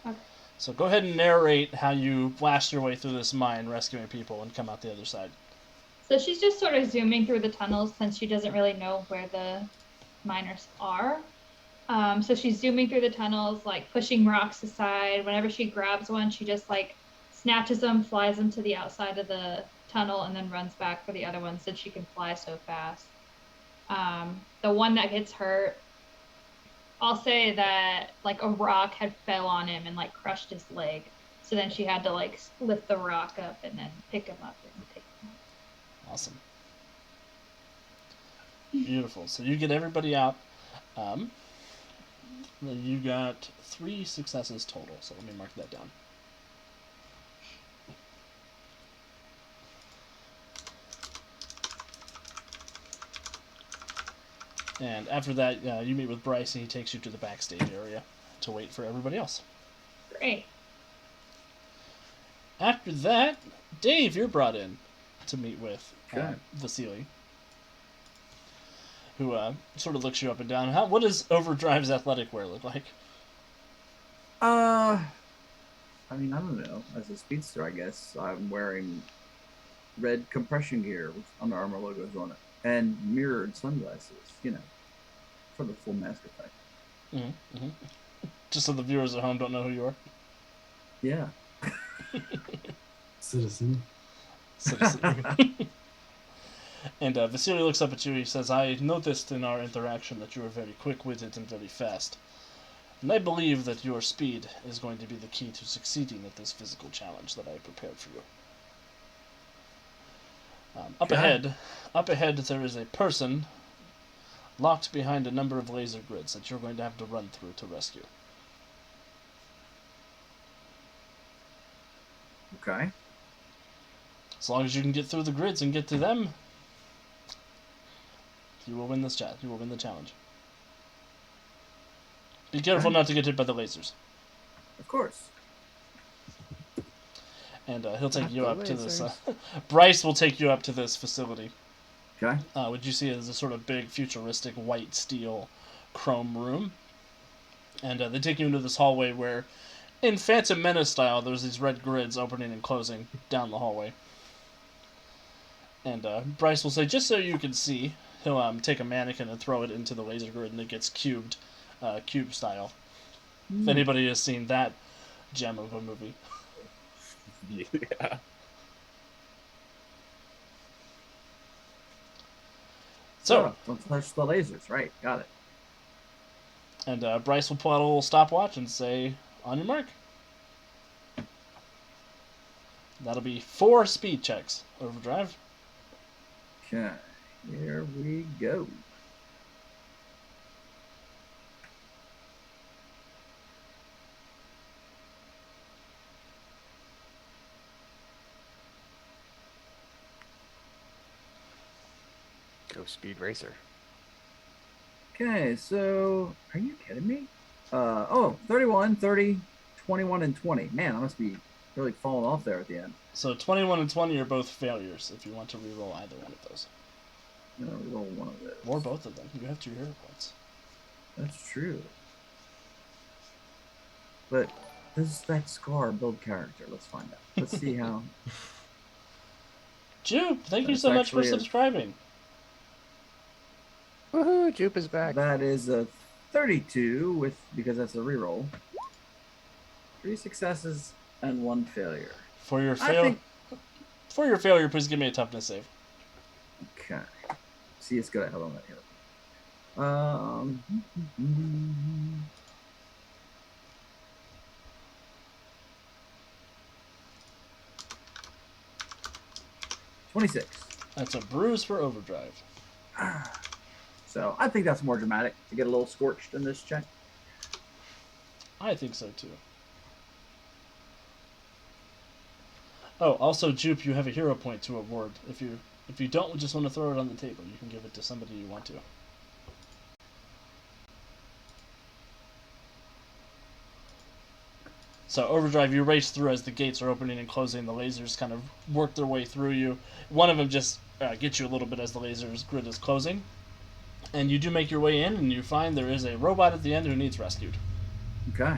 Speaker 6: Okay.
Speaker 1: So go ahead and narrate how you blast your way through this mine, rescuing people, and come out the other side.
Speaker 6: So she's just sort of zooming through the tunnels since she doesn't really know where the miners are. So she's zooming through the tunnels, like pushing rocks aside. Whenever she grabs one, she just like snatches them, flies them to the outside of the tunnel, and then runs back for the other one since she can fly so fast. The one that gets hurt, I'll say that like a rock had fell on him and like crushed his leg. So then she had to like lift the rock up and then pick him up and take him out.
Speaker 1: Awesome. Beautiful. So you get everybody out. You got 3 successes total. So let me mark that down. And after that, you meet with Bryce, and he takes you to the backstage area to wait for everybody else.
Speaker 6: Great.
Speaker 1: After that, Dave, you're brought in to meet with
Speaker 2: Okay.
Speaker 1: Vasily, who sort of looks you up and down. What does Overdrive's athletic wear look like?
Speaker 2: I mean, I don't know. As a speedster, I guess I'm wearing red compression gear with Under Armour logos on it and mirrored sunglasses, you know, for the full mask effect.
Speaker 1: Mm-hmm, mm-hmm. Just so the viewers at home don't know who you are.
Speaker 2: Yeah.
Speaker 4: Citizen.
Speaker 1: And Vasily looks up at you. He says, "I noticed in our interaction that you are very quick-witted and very fast. And I believe that your speed is going to be the key to succeeding at this physical challenge that I prepared for you. Up ahead, there is a person locked behind a number of laser grids that you're going to have to run through to rescue."
Speaker 2: Okay.
Speaker 1: As long as you can get through the grids and get to them, you will win this chat. You will win the challenge. Be careful not to get hit by the lasers.
Speaker 2: Of course.
Speaker 1: And he'll take you
Speaker 3: Not
Speaker 1: up
Speaker 3: the
Speaker 1: to this.
Speaker 3: lasers.
Speaker 1: Bryce will take you up to this facility.
Speaker 2: Okay.
Speaker 1: What you see is a sort of big, futuristic, white steel chrome room. And they take you into this hallway where, in Phantom Menace style, there's these red grids opening and closing down the hallway. And Bryce will say, just so you can see, he'll take a mannequin and throw it into the laser grid, and it gets cubed, cube style. If anybody has seen that gem of a movie.
Speaker 5: Yeah.
Speaker 1: So,
Speaker 2: don't touch the lasers. Right. Got it.
Speaker 1: and Bryce will pull out a little stopwatch and say, "On your mark." That'll be 4 speed checks. Overdrive.
Speaker 2: Okay. Here we go.
Speaker 3: Go Speed Racer.
Speaker 2: Okay, so are you kidding me? 31, 30, 21, and 20. Man, I must be really falling off there at the end.
Speaker 1: So 21 and 20 are both failures if you want to reroll either one of those.
Speaker 2: I'm gonna roll one of those.
Speaker 1: Or both of them. You have 2 hero points.
Speaker 2: That's true. But does that scar build character? Let's find out. Let's see how.
Speaker 1: Jupe, thank you
Speaker 2: That's
Speaker 1: so much for
Speaker 2: actually a-
Speaker 1: subscribing.
Speaker 3: Woohoo! Jupe is back.
Speaker 2: That is a 32 because that's a reroll. 3 successes and 1 failure.
Speaker 1: For your
Speaker 2: I think.
Speaker 1: For your failure, please give me a toughness save.
Speaker 2: Okay. See, it's good. Hold on right here. 26.
Speaker 1: That's a bruise for Overdrive.
Speaker 2: So I think that's more dramatic to get a little scorched in this check.
Speaker 1: I think so too. Oh, also, Jupe, you have a hero point to award. If you don't just want to throw it on the table, you can give it to somebody you want to. So Overdrive, you race through as the gates are opening and closing. The lasers kind of work their way through you. One of them just gets you a little bit as the lasers grid is closing. And you do make your way in, and you find there is a robot at the end who needs rescued.
Speaker 2: Okay.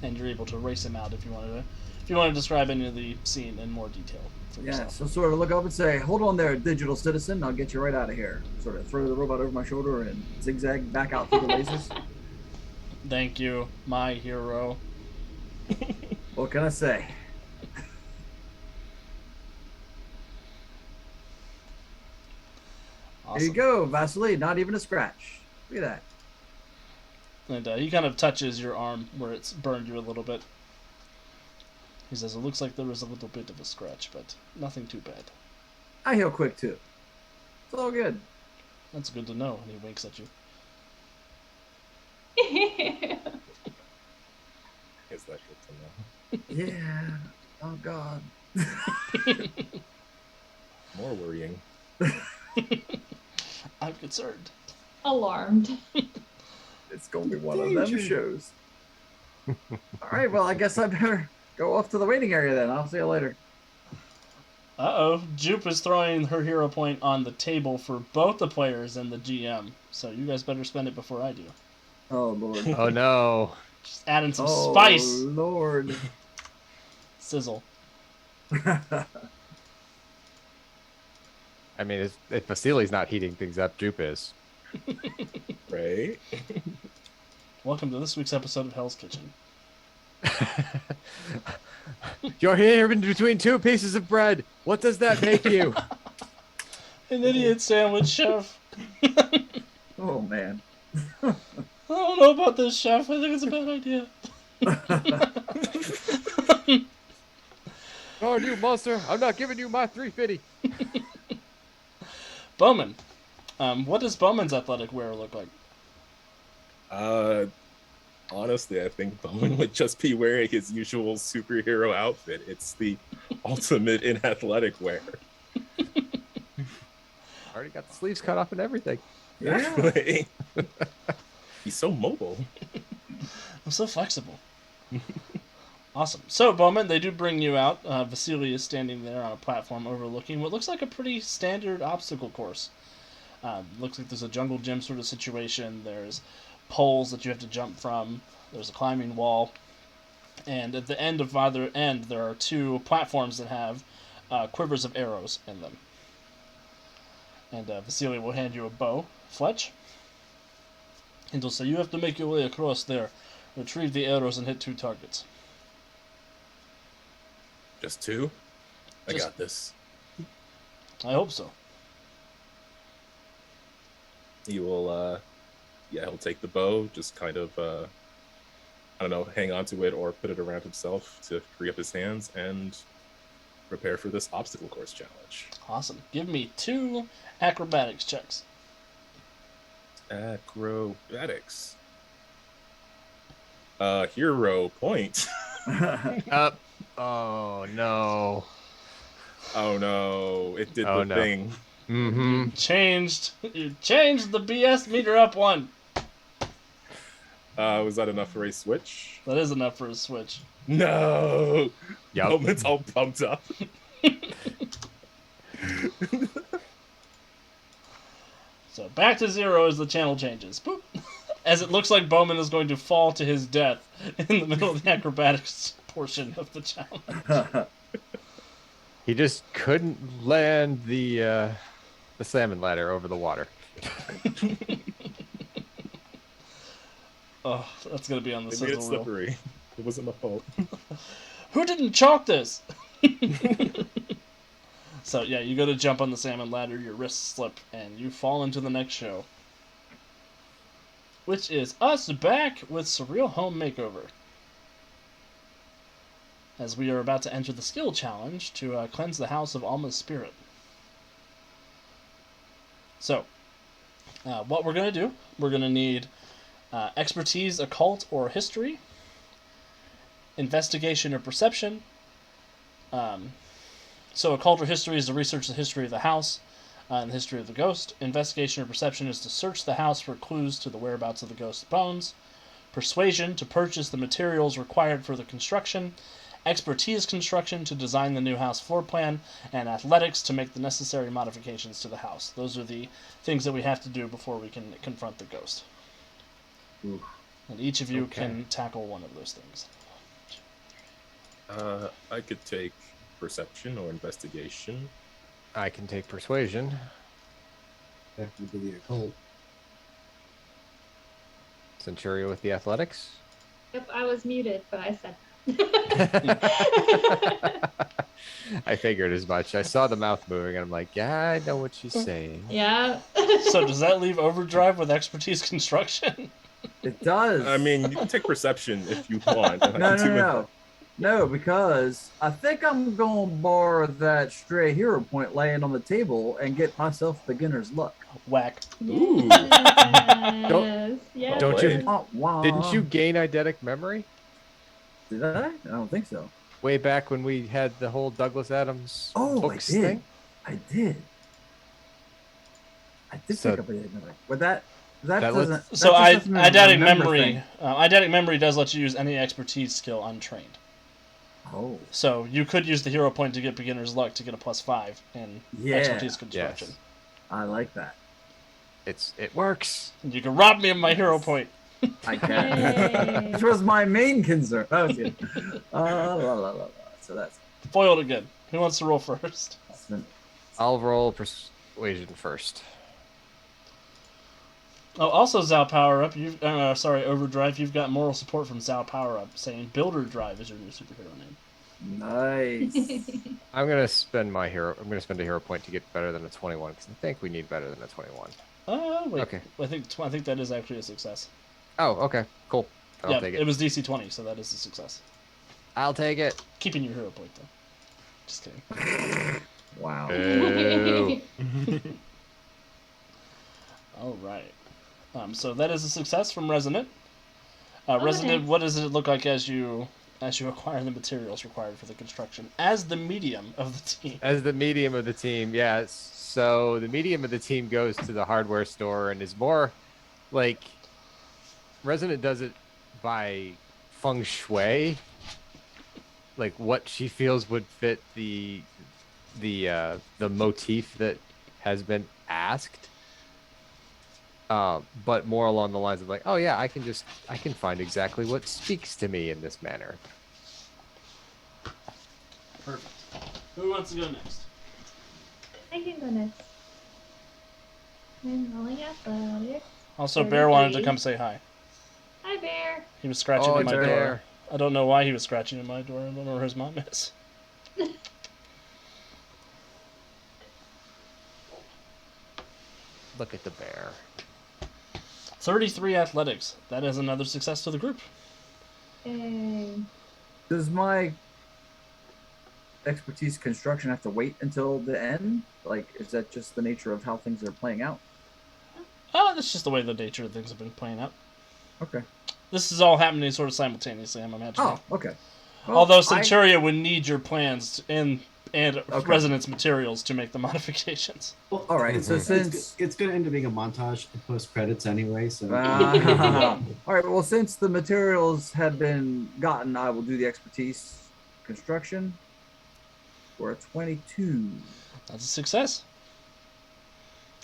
Speaker 1: And you're able to race him out if you want to describe any of the scene in more detail for
Speaker 2: Yeah,
Speaker 1: yourself.
Speaker 2: so sort of look up and say, hold on there, digital citizen. I'll get you right out of here. Sort of throw the robot over my shoulder and zigzag back out through the lasers.
Speaker 1: Thank you, my hero.
Speaker 2: What can I say?
Speaker 1: Awesome.
Speaker 2: Here you go, Vasily. Not even a scratch. Look at that.
Speaker 1: And he kind of touches your arm where it's burned you a little bit. He says, it looks like there was a little bit of a scratch, but nothing too bad.
Speaker 2: I heal quick too. It's all good.
Speaker 1: That's good to know. And he winks at you.
Speaker 5: Is that good to know?
Speaker 2: Yeah. Oh God.
Speaker 5: More worrying.
Speaker 1: I'm concerned.
Speaker 6: Alarmed.
Speaker 2: It's gonna be one of them shows. All right. Well, I guess I better go off to the waiting area then. I'll see you later.
Speaker 1: Uh-oh. Jupe is throwing her hero point on the table for both the players and the GM. So you guys better spend it before I do.
Speaker 2: Oh Lord.
Speaker 3: Oh no.
Speaker 1: Just adding some
Speaker 2: Oh
Speaker 1: spice.
Speaker 2: Lord.
Speaker 1: Sizzle.
Speaker 3: I mean, if Vasily's not heating things up, Jupe is.
Speaker 5: Right?
Speaker 1: Welcome to this week's episode of Hell's Kitchen.
Speaker 3: You're here in between two pieces of bread. What does that make you?
Speaker 1: An idiot sandwich, chef.
Speaker 2: Oh man.
Speaker 1: I don't know about this, chef. I think it's a bad idea.
Speaker 3: Oh, you monster. I'm not giving you my 350.
Speaker 1: Bowman. What does Bowman's athletic wear look like?
Speaker 5: Honestly, I think Bowen would just be wearing his usual superhero outfit. It's the ultimate in athletic wear.
Speaker 3: Already got the sleeves cut off and everything.
Speaker 2: Yeah.
Speaker 5: He's so mobile.
Speaker 1: I'm so flexible. Awesome. So, Bowman, they do bring you out. Vasily is standing there on a platform overlooking what looks like a pretty standard obstacle course. Looks like there's a jungle gym sort of situation. There's poles that you have to jump from. There's a climbing wall. And at the end of either end, there are two platforms that have quivers of arrows in them. And Vasily will hand you a bow, Fletch. And he'll say, you have to make your way across there. Retrieve the arrows and hit 2 targets.
Speaker 5: Just 2? I
Speaker 1: Just-
Speaker 5: got this.
Speaker 1: I hope so.
Speaker 5: He will, he'll take the bow, just kind of, I don't know, hang on to it or put it around himself to free up his hands and prepare for this obstacle course challenge.
Speaker 1: Awesome. Give me 2 acrobatics checks.
Speaker 5: Acrobatics. Hero point.
Speaker 3: Oh no.
Speaker 5: Oh no, it did
Speaker 3: Oh,
Speaker 5: the
Speaker 3: no.
Speaker 5: thing.
Speaker 3: Mm-hmm.
Speaker 1: You changed the BS meter up 1.
Speaker 5: Was that enough for a switch?
Speaker 1: That is enough for a switch.
Speaker 5: No!
Speaker 3: Yep.
Speaker 5: Moment's all pumped up.
Speaker 1: So back to 0 as the channel changes. Boop. As it looks like Bowman is going to fall to his death in the middle of the acrobatics portion of the challenge.
Speaker 3: He just couldn't land the salmon ladder over the water.
Speaker 1: Oh, that's going to be on the
Speaker 5: They made it
Speaker 1: sizzle reel.
Speaker 5: slippery. It wasn't my fault.
Speaker 1: Who didn't chalk this? So, yeah, you go to jump on the salmon ladder, your wrists slip, and you fall into the next show. Which is us back with Surreal Home Makeover. As we are about to enter the skill challenge to cleanse the house of Alma's spirit. So, what we're going to do, we're going to need expertise, occult, or history, investigation or perception. So occult or history is to research the history of the house and the history of the ghost. Investigation or perception is to search the house for clues to the whereabouts of the ghost's bones. persuasion to purchase the materials required for the construction, expertise construction to design the new house floor plan, and athletics to make the necessary modifications to the house. Those are the things that we have to do before we can confront the ghost.
Speaker 2: Oof.
Speaker 1: And each of you
Speaker 3: Okay.
Speaker 1: can tackle one of those things.
Speaker 5: I could take perception or investigation.
Speaker 3: I can take persuasion.
Speaker 4: Definitely the occult.
Speaker 3: Centuria with the athletics.
Speaker 6: Yep, I was muted, but I said.
Speaker 3: I figured as much. I saw the mouth moving, and I'm like, yeah, I know what she's saying.
Speaker 6: Yeah.
Speaker 1: So does that leave overdrive with expertise construction?
Speaker 2: It does.
Speaker 5: I mean, you can take perception if you want. and I
Speaker 2: no,
Speaker 5: can see
Speaker 2: no,
Speaker 5: what-
Speaker 2: no. No, because I think I'm going to borrow that stray hero point laying on the table and get myself beginner's luck.
Speaker 1: Whack.
Speaker 5: Ooh.
Speaker 6: Yes. Yes.
Speaker 3: Don't you-
Speaker 2: Wah, wah.
Speaker 3: Didn't you gain eidetic memory
Speaker 2: Did I? I don't think so.
Speaker 3: way back when we had the whole Douglas Adams
Speaker 2: Oh,
Speaker 3: books
Speaker 2: I did.
Speaker 3: thing?
Speaker 2: I did. I did
Speaker 3: So-
Speaker 2: pick up a memory. But that
Speaker 3: That
Speaker 2: doesn't.
Speaker 3: lets-
Speaker 2: that
Speaker 1: So
Speaker 2: just doesn't
Speaker 1: eidetic
Speaker 2: remember
Speaker 1: memory,
Speaker 2: thing.
Speaker 1: eidetic memory does let you use any expertise skill untrained.
Speaker 2: Oh,
Speaker 1: So you could use the hero point to get beginner's luck to get a +5 in
Speaker 2: Yeah.
Speaker 1: expertise construction.
Speaker 3: Yes.
Speaker 2: I like that.
Speaker 3: It works.
Speaker 1: You can rob me of my hero point.
Speaker 2: I can.
Speaker 6: Yay.
Speaker 2: Which was my main concern. Oh, good. La, la, la, la. So that's
Speaker 1: Foiled again. Who wants to roll first?
Speaker 3: I'll roll persuasion first.
Speaker 1: Oh, also Zao Power Up. You, Overdrive. You've got moral support from Zao Power Up, saying Builder Drive is your new superhero name.
Speaker 2: nice.
Speaker 3: I'm gonna spend a hero point to get better than a 21 because I think we need better than a 21.
Speaker 1: Oh wait.
Speaker 3: Okay.
Speaker 1: I think that is actually a success.
Speaker 3: Oh, okay, cool. I'll take it.
Speaker 1: It was DC 20, so that is a success.
Speaker 3: I'll take it.
Speaker 1: Keeping your hero point though. Just kidding.
Speaker 2: Wow.
Speaker 3: Boo.
Speaker 1: All right. So that is a success from Resonant.
Speaker 6: Oh,
Speaker 1: Resonant,
Speaker 6: nice.
Speaker 1: what does it look like as you acquire the materials required for the construction as the medium of the team?
Speaker 3: As the medium of the team, yeah. So the medium of the team goes to the hardware store and is more like Resonant does it by feng shui, like what she feels would fit the motif that has been asked. But more along the lines of like, oh yeah, I can find exactly what speaks to me in this manner.
Speaker 1: Perfect. Who wants to go next?
Speaker 6: I can go next. I'm rolling athletics.
Speaker 1: Also, Bear wanted to
Speaker 6: 33.
Speaker 1: come say hi.
Speaker 6: Hi, Bear.
Speaker 1: He was scratching
Speaker 3: Oh,
Speaker 1: at my door.
Speaker 3: Bear.
Speaker 1: I don't know why he was scratching at my door. I don't know where his mom is.
Speaker 3: Look at the bear.
Speaker 1: 33 athletics. That is another success to the group.
Speaker 6: Yay.
Speaker 2: Does my expertise construction have to wait until the end? Like, is that just the nature of how things are playing out?
Speaker 1: Oh, that's just the way the nature of things have been playing out.
Speaker 2: Okay.
Speaker 1: This is all happening sort of simultaneously, I'm imagining.
Speaker 2: Oh, okay. Well,
Speaker 1: Although Centuria would need your plans and
Speaker 2: Okay.
Speaker 1: resonance materials to make the modifications.
Speaker 4: Well,
Speaker 2: All right. So
Speaker 3: Mhm.
Speaker 2: since
Speaker 4: it's going to end up being a montage post credits anyway. So
Speaker 2: all right. Well, since the materials have been gotten, I will do the expertise construction for a 22.
Speaker 1: That's a success.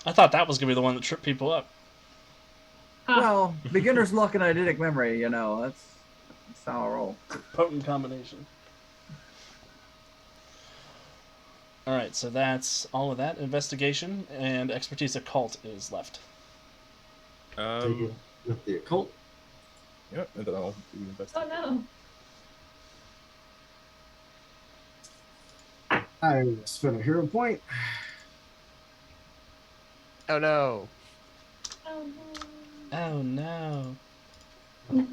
Speaker 1: I thought that was going to be the one that tripped people up.
Speaker 6: Huh.
Speaker 2: Well, beginner's luck and eidetic memory. You know, that's how I roll.
Speaker 1: Potent combination. Alright, so that's all of that. Investigation and expertise occult is left.
Speaker 4: take it with the occult.
Speaker 5: Yeah, and then I'll do
Speaker 6: Oh
Speaker 5: investigation.
Speaker 6: no.
Speaker 4: I will spend a hero point.
Speaker 3: Oh no.
Speaker 6: Oh no.
Speaker 1: Oh no.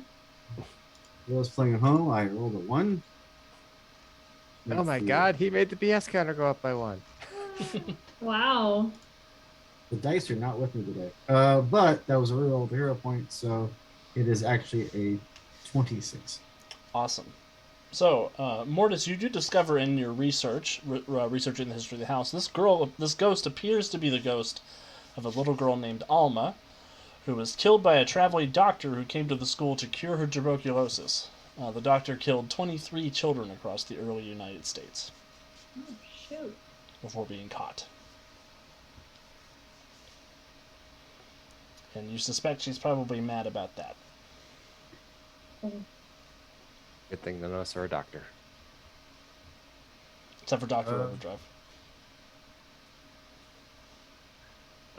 Speaker 4: I was playing at home. I rolled a 1.
Speaker 3: Oh
Speaker 4: That's
Speaker 3: my
Speaker 4: the-
Speaker 3: god, he made the BS counter go up by 1.
Speaker 6: Wow.
Speaker 4: The dice are not with me today. But that was a reroll of the hero point, so it is actually a 26.
Speaker 1: Awesome. So, Mortis, you do discover in your research, researching the history of the house, this ghost appears to be the ghost of a little girl named Alma, who was killed by a traveling doctor who came to the school to cure her tuberculosis. The doctor killed 23 children across the early United States
Speaker 6: Oh, shoot.
Speaker 1: before being caught. And you suspect she's probably mad about that.
Speaker 3: Good thing none of us are a doctor.
Speaker 1: Except for Dr. Overdrive.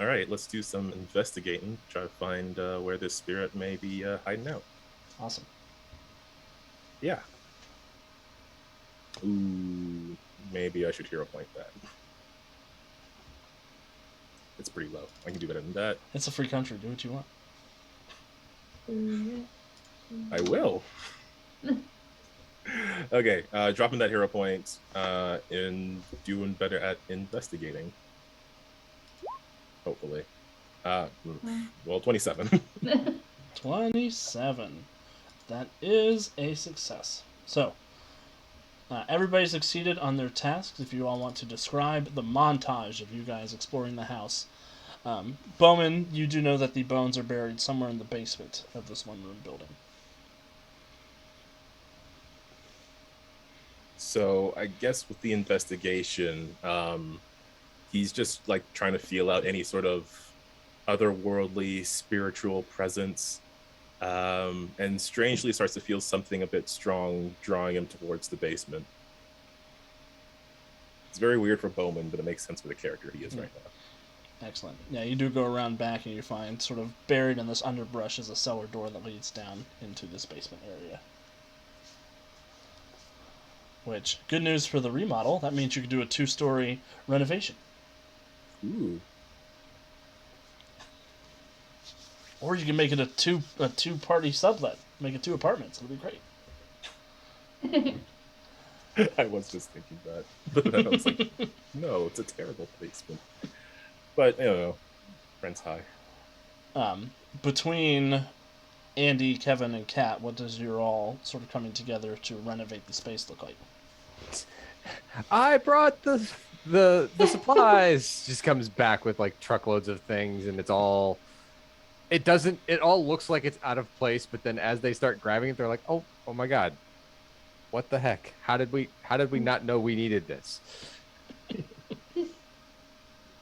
Speaker 5: All right, let's do some investigating. Try to find where this spirit may be hiding out.
Speaker 1: Awesome.
Speaker 5: Yeah. Ooh, maybe I should hero point that. It's pretty low. I can do better than that.
Speaker 1: It's a free country. Do what you want.
Speaker 5: I will. Okay, dropping that hero point and doing better at investigating. Hopefully. Well, 27.
Speaker 1: 27. That is a success. So, everybody succeeded on their tasks. If you all want to describe the montage of you guys exploring the house. Bowman, you do know that the bones are buried somewhere in the basement of this one-room building.
Speaker 5: So I guess with the investigation, he's just like trying to feel out any sort of otherworldly spiritual presence, and strangely starts to feel something a bit strong drawing him towards the basement. It's very weird for Bowman, but it makes sense for the character he is right now.
Speaker 1: Excellent. Yeah, you do go around back and you find sort of buried in this underbrush is a cellar door that leads down into this basement area. Which, good news for the remodel, that means you can do a 2-story renovation.
Speaker 5: Ooh.
Speaker 1: Or you can make it a two-party sublet. Make it 2 apartments. It'll be great.
Speaker 5: I was just thinking that. But I was like, no, it's a terrible basement. But, you know, friends high.
Speaker 1: Between Andy, Kevin, and Kat, what does your all sort of coming together to renovate the space look like?
Speaker 3: I brought the supplies. Just comes back with like truckloads of things, and it all looks like it's out of place, but then as they start grabbing it, they're like, oh my god, what the heck? How did we not know we needed this?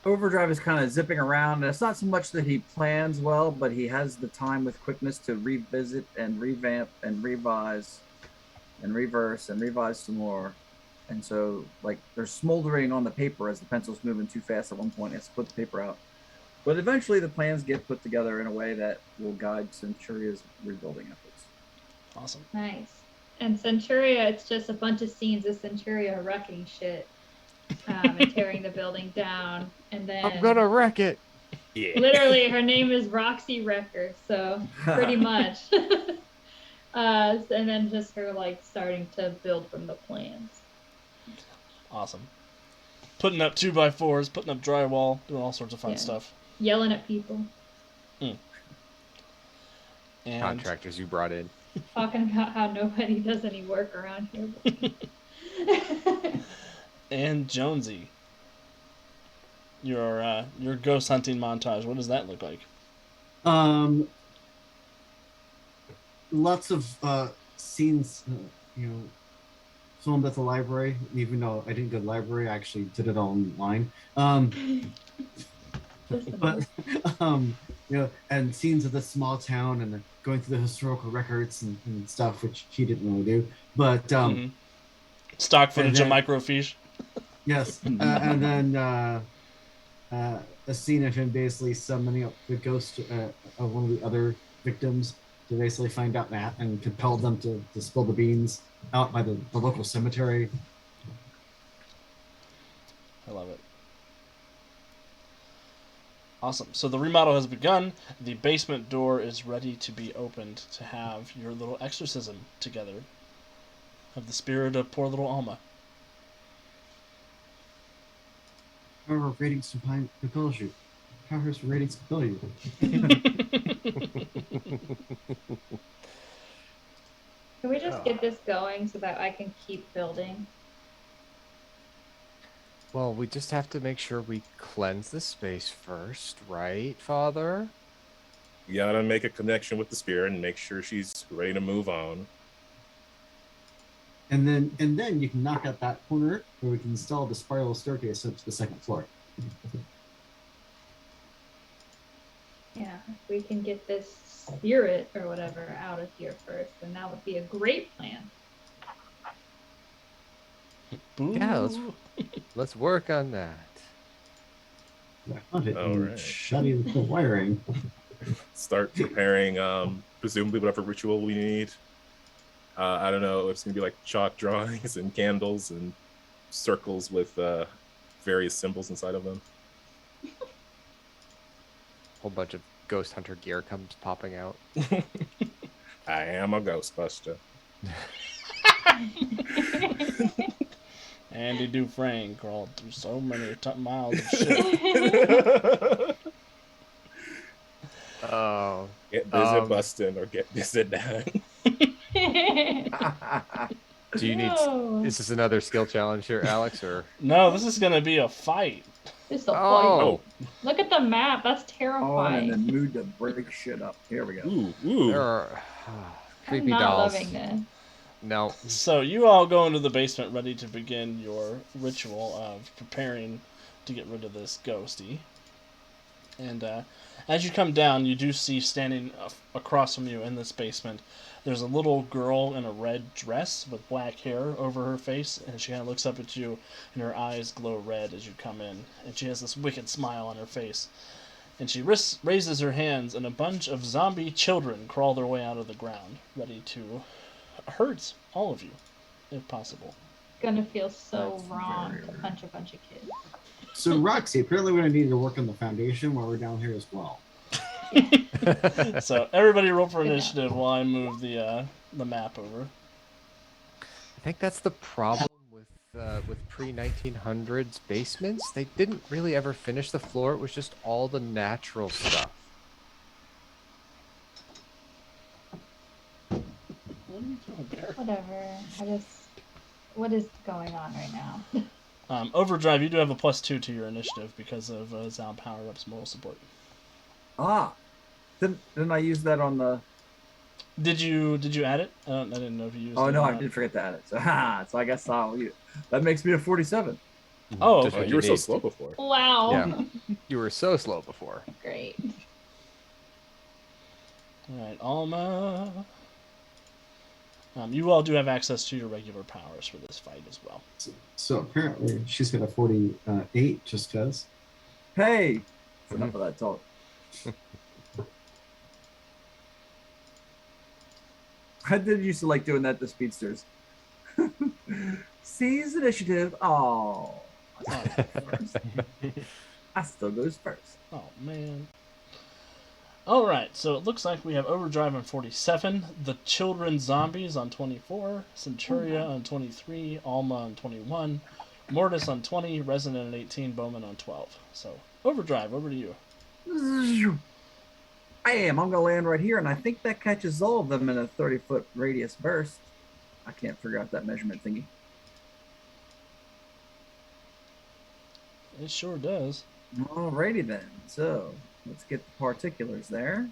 Speaker 2: Overdrive is kind of zipping around, and it's not so much that he plans well, but he has the time with quickness to revisit and revamp and revise and reverse and revise some more. And so, like, they're smoldering on the paper as the pencil's moving too fast at one point. He has to put the paper out. But eventually the plans get put together in a way that will guide Centuria's rebuilding efforts.
Speaker 1: Awesome.
Speaker 6: Nice. And Centuria, it's just a bunch of scenes of Centuria wrecking shit and tearing the building down. And then
Speaker 3: I'm gonna wreck it.
Speaker 5: Yeah.
Speaker 6: literally her name is Roxy Wrecker, so pretty much. And then just her like starting to build from the plans.
Speaker 1: Awesome. Putting up 2x4s, putting up drywall, doing all sorts of fun stuff.
Speaker 6: Yelling at people.
Speaker 1: And
Speaker 3: Contractors you brought in.
Speaker 6: Talking about how nobody does any work around here.
Speaker 1: And Jonesy, your ghost hunting montage. What does that look like?
Speaker 4: Lots of scenes, filmed at the library. Even though I didn't go to the library, I actually did it online. But and scenes of the small town and going through the historical records and stuff, which he didn't really do. But
Speaker 1: stock footage
Speaker 4: then,
Speaker 1: of microfiche.
Speaker 4: Yes, and then a scene of him basically summoning up the ghost of one of the other victims to basically find out that and compel them to spill the beans out by the local cemetery.
Speaker 1: I love it. Awesome. So the remodel has begun. The basement door is ready to be opened to have your little exorcism together of the spirit of poor little Alma.
Speaker 4: Power of ratings compels you. Power of ratings compel you.
Speaker 6: Can we just get this going so that I can keep building?
Speaker 3: Well, we just have to make sure we cleanse the space first, right, Father?
Speaker 5: You gotta make a connection with the spirit and make sure she's ready to move on.
Speaker 4: And then you can knock out that corner where we can install the spiral staircase up to the second floor.
Speaker 6: Yeah, if we can get this spirit or whatever out of here first, then that would be a great plan.
Speaker 3: Yeah, let's work on that.
Speaker 4: I found it
Speaker 5: All
Speaker 4: and
Speaker 5: right.
Speaker 4: shutting the wiring.
Speaker 5: Start preparing, presumably whatever ritual we need. I don't know if it's gonna be like chalk drawings and candles and circles with various symbols inside of them.
Speaker 3: Whole bunch of ghost hunter gear comes popping out.
Speaker 5: I am a Ghostbuster.
Speaker 1: Andy Dufresne crawled through so many miles of shit.
Speaker 3: Oh,
Speaker 5: Get busy busting or get busy down.
Speaker 3: do you need?
Speaker 6: No.
Speaker 3: Is this another skill challenge here, Alex? Or
Speaker 1: No, this is gonna be a fight.
Speaker 6: Just a
Speaker 3: oh,
Speaker 6: fight. Look at the map. That's
Speaker 2: Oh, and
Speaker 6: terrifying.
Speaker 2: in the mood to break shit up. Here we go.
Speaker 5: Ooh.
Speaker 3: there are
Speaker 6: I'm
Speaker 3: creepy
Speaker 6: not
Speaker 3: dolls.
Speaker 6: loving this.
Speaker 3: No,
Speaker 1: So you all go into the basement ready to begin your ritual of preparing to get rid of this ghosty. And as you come down, you do see standing across from you in this basement, there's a little girl in a red dress with black hair over her face, and she kind of looks up at you, and her eyes glow red as you come in, and she has this wicked smile on her face. And she raises her hands, and a bunch of zombie children crawl their way out of the ground, ready to hurt all of you, if possible.
Speaker 6: Gonna feel so
Speaker 2: That's
Speaker 6: wrong
Speaker 2: very
Speaker 6: to punch a bunch of kids.
Speaker 4: So Roxy, apparently we're gonna need to work on the foundation while we're down here as well.
Speaker 1: So everybody roll for
Speaker 6: Good enough.
Speaker 1: initiative while I move the map over.
Speaker 3: I think that's the problem with pre-1900s basements. They didn't really ever finish the floor. It was just all the natural stuff.
Speaker 6: Whatever. What is going on right now?
Speaker 1: Overdrive, you do have a +2 to your initiative because of Zal Power-Up's moral support.
Speaker 2: Ah, didn't I use that on the?
Speaker 1: Did you add it? I didn't know if you used it.
Speaker 2: Oh
Speaker 1: or
Speaker 2: no, I
Speaker 1: not.
Speaker 2: did forget to add it. So so I guess that makes me a 47.
Speaker 1: Oh,
Speaker 3: Just
Speaker 1: okay.
Speaker 3: what
Speaker 5: You were so
Speaker 3: need.
Speaker 5: slow before.
Speaker 6: Wow.
Speaker 3: Yeah. You were so slow before.
Speaker 6: Great.
Speaker 1: Alright, Alma. You all do have access to your regular powers for this fight as well.
Speaker 4: So apparently she's got a 48 just because.
Speaker 2: Hey, enough of that talk. I did used to like doing that to speedsters. Seize initiative. Oh, I still goes first.
Speaker 1: Oh, man. Alright, so it looks like we have Overdrive on 47, the Children Zombies on 24, Centuria on 23, Alma on 21, Mortis on 20, Resident on 18, Bowman on 12. So, Overdrive, over to you.
Speaker 2: I'm gonna land right here, and I think that catches all of them in a 30-foot radius burst. I can't figure out that measurement thingy.
Speaker 1: It sure does.
Speaker 2: Alrighty then. So let's get the particulars there.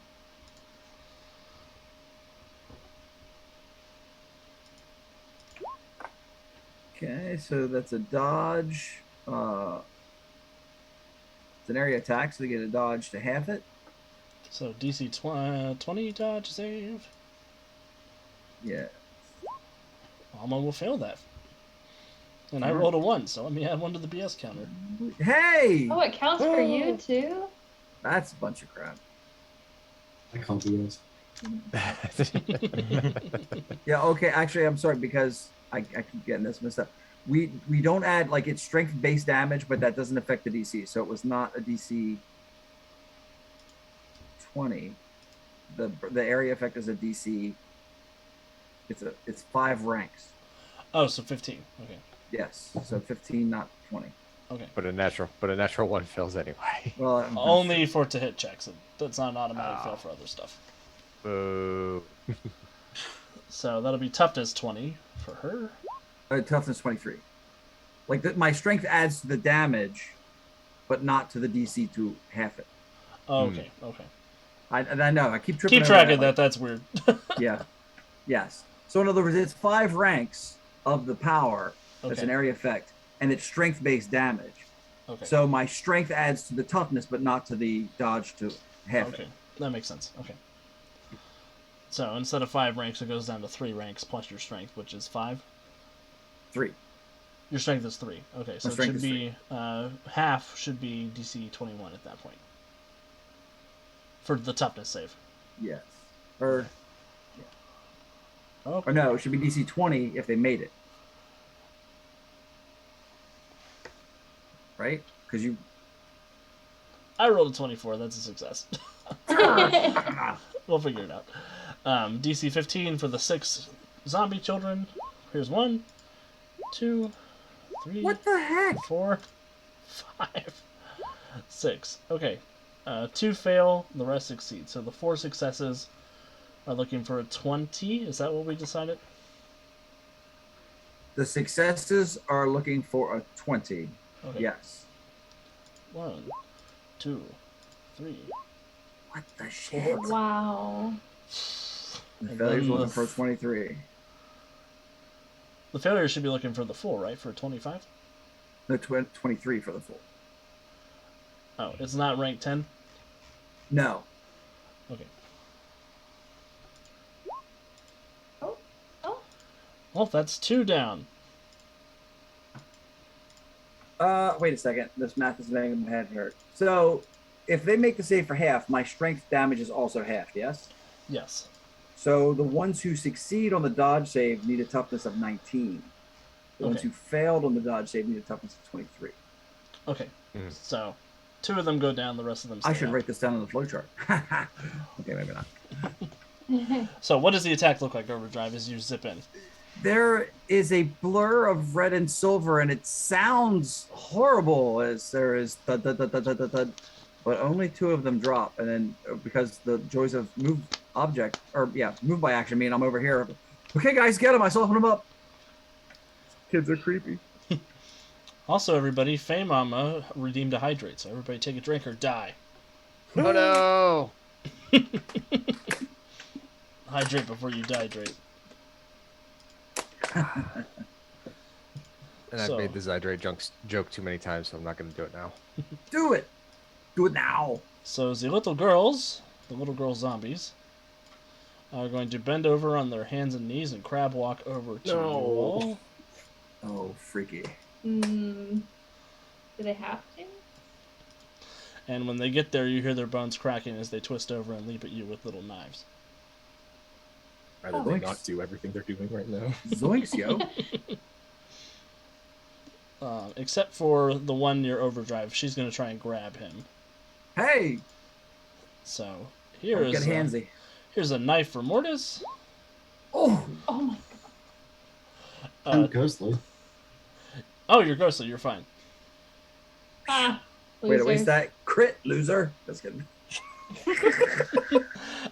Speaker 2: Okay, so that's a dodge. It's an area attack, so they get a dodge to half it.
Speaker 1: So, DC 20 dodge save.
Speaker 2: Yeah.
Speaker 1: Alma will fail that. And I
Speaker 2: Alright.
Speaker 1: rolled a 1, so let me add 1 to the BS counter.
Speaker 2: Hey!
Speaker 6: Oh, it counts for you too?
Speaker 2: That's a bunch of crap.
Speaker 4: I call BS.
Speaker 2: Yeah, okay, actually, I'm sorry, because I keep getting this messed up. We don't add, like, it's strength-based damage, but that doesn't affect the DC, so it was not a DC 20. The area effect is a DC. It's 5 ranks.
Speaker 1: Oh, so 15. Okay.
Speaker 2: Yes, so 15, not 20.
Speaker 1: Okay.
Speaker 3: But a natural one fails anyway.
Speaker 2: Well,
Speaker 1: Only for it to hit checks. That's not an automatic fail for other stuff.
Speaker 3: Boo.
Speaker 2: So
Speaker 1: that'll be toughness 20 for her.
Speaker 2: Toughness 23. Like my strength adds to the damage, but not to the DC to half it.
Speaker 1: Oh, okay. Okay.
Speaker 2: I know. I keep tripping.
Speaker 1: Keep
Speaker 2: over
Speaker 1: track
Speaker 2: that,
Speaker 1: of that. That's weird.
Speaker 2: Yeah. Yes. So in other words, it's 5 ranks of the power. That's
Speaker 1: Okay.
Speaker 2: an area effect, and it's strength-based damage.
Speaker 1: Okay.
Speaker 2: So my strength adds to the toughness, but not to the dodge to half.
Speaker 1: Okay, that makes sense. Okay. So instead of 5 ranks, it goes down to 3 ranks plus your strength, which is 5.
Speaker 2: 3.
Speaker 1: Your strength is 3. Okay, so
Speaker 2: My
Speaker 1: it
Speaker 2: strength
Speaker 1: should
Speaker 2: is
Speaker 1: be half should be DC 21 at that point for the toughness save.
Speaker 2: Yes. Or
Speaker 1: Okay.
Speaker 2: or no, it should be DC 20 if they made it. Right? Because you.
Speaker 1: I rolled a 24. That's a success. We'll figure it out. DC 15 for the 6 zombie children. Here's 1, 2, 3.
Speaker 2: What the heck?
Speaker 1: 4, 5, 6. Okay. 2 fail, the rest succeed. So the 4 successes are looking for a 20. Is that what we decided?
Speaker 2: The successes are looking for a 20.
Speaker 1: Okay.
Speaker 2: Yes.
Speaker 1: 1, 2, 3.
Speaker 2: What the shit?
Speaker 6: Wow.
Speaker 2: The
Speaker 1: And
Speaker 2: failure's
Speaker 1: then
Speaker 2: looking for a 23.
Speaker 1: The failure should be looking for the full, right? For a 25?
Speaker 2: No, 23 for the full.
Speaker 1: Oh, it's not rank 10?
Speaker 2: No.
Speaker 1: Okay.
Speaker 6: Oh.
Speaker 1: Well, that's 2 down.
Speaker 2: Wait a second. This math is making my head hurt. So, if they make the save for half, my strength damage is also half, yes?
Speaker 1: Yes.
Speaker 2: So, the ones who succeed on the dodge save need a toughness of 19. The ones
Speaker 1: Okay.
Speaker 2: who failed on the dodge save need a toughness of 23.
Speaker 1: Okay. So, 2 of them go down, the rest of them stay
Speaker 2: I should
Speaker 1: up.
Speaker 2: write this down on the flowchart. Okay, maybe not.
Speaker 1: So, what does the attack look like, Overdrive, as you zip in?
Speaker 2: There is a blur of red and silver, and it sounds horrible as there is thud, thud, thud, thud, thud, thud, thud, but only 2 of them drop. And then because the joys of move by action mean I'm over here. Okay, guys, get him. I softened him up. Kids are creepy.
Speaker 1: Also, everybody, Faye Mama redeemed a hydrate, so everybody take a drink or die.
Speaker 3: Oh no!
Speaker 1: Hydrate before you dehydrate.
Speaker 3: And I've made the Zydrate joke too many times, so I'm not going to do it now.
Speaker 2: Do it. Do it now.
Speaker 1: So the little girl zombies, are going to bend over on their hands and knees and crab walk over to you all.
Speaker 2: Oh, freaky.
Speaker 6: Do they have to?
Speaker 1: And when they get there, you hear their bones cracking as they twist over and leap at you with little knives.
Speaker 5: Rather than not do everything they're doing right now.
Speaker 2: Zoinks, yo.
Speaker 1: Except for the one near Overdrive. She's going to try and grab him.
Speaker 2: Hey.
Speaker 1: So here's
Speaker 2: Get handsy.
Speaker 1: Here's a knife for Mortis.
Speaker 2: Oh.
Speaker 6: Oh my
Speaker 4: I'm ghostly.
Speaker 1: Oh, you're ghostly. You're fine.
Speaker 6: Ah.
Speaker 2: Way to waste
Speaker 6: Losers.
Speaker 2: that crit, loser. Just kidding.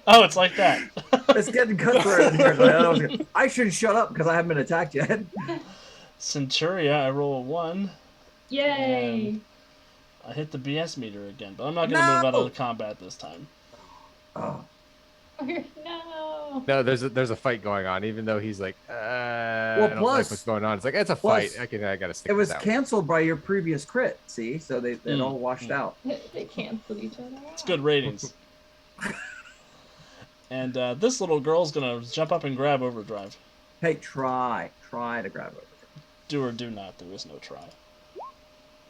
Speaker 1: Oh, it's like that.
Speaker 2: It's getting cutthroat in here. I should shut up because I haven't been attacked yet.
Speaker 1: Centuria, I roll a 1.
Speaker 6: Yay.
Speaker 1: And I hit the BS meter again, but I'm not going to move out of the combat this time.
Speaker 2: Oh.
Speaker 6: No.
Speaker 3: No, there's a fight going on, even though he's like, I don't like
Speaker 2: plus-
Speaker 3: what's going on. It's like, it's a
Speaker 2: plus,
Speaker 3: fight. I gotta stick
Speaker 2: It was
Speaker 3: this out.
Speaker 2: canceled by your previous crit, see? So it all washed out.
Speaker 6: They canceled each other out.
Speaker 1: It's good ratings. And this little girl's going to jump up and grab Overdrive.
Speaker 2: Hey, try to grab it.
Speaker 1: Do or do not. There is no try.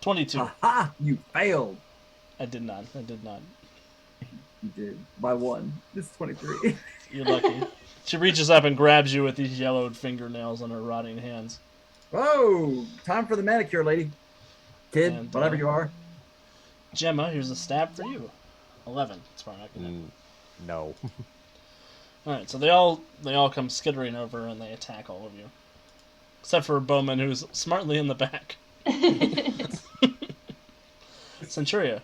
Speaker 1: 22.
Speaker 2: Aha! You failed.
Speaker 1: I did not.
Speaker 2: You did. By 1. This is 23.
Speaker 1: You're lucky. She reaches up and grabs you with these yellowed fingernails on her rotting hands.
Speaker 2: Whoa! Time for the manicure, lady. Kid,
Speaker 1: And,
Speaker 2: whatever you are.
Speaker 1: Gemma, here's a stab for you. 11. That's probably not gonna.
Speaker 3: No.
Speaker 1: All right, so they all come skittering over and they attack all of you, except for Bowman, who's smartly in the back. Centuria.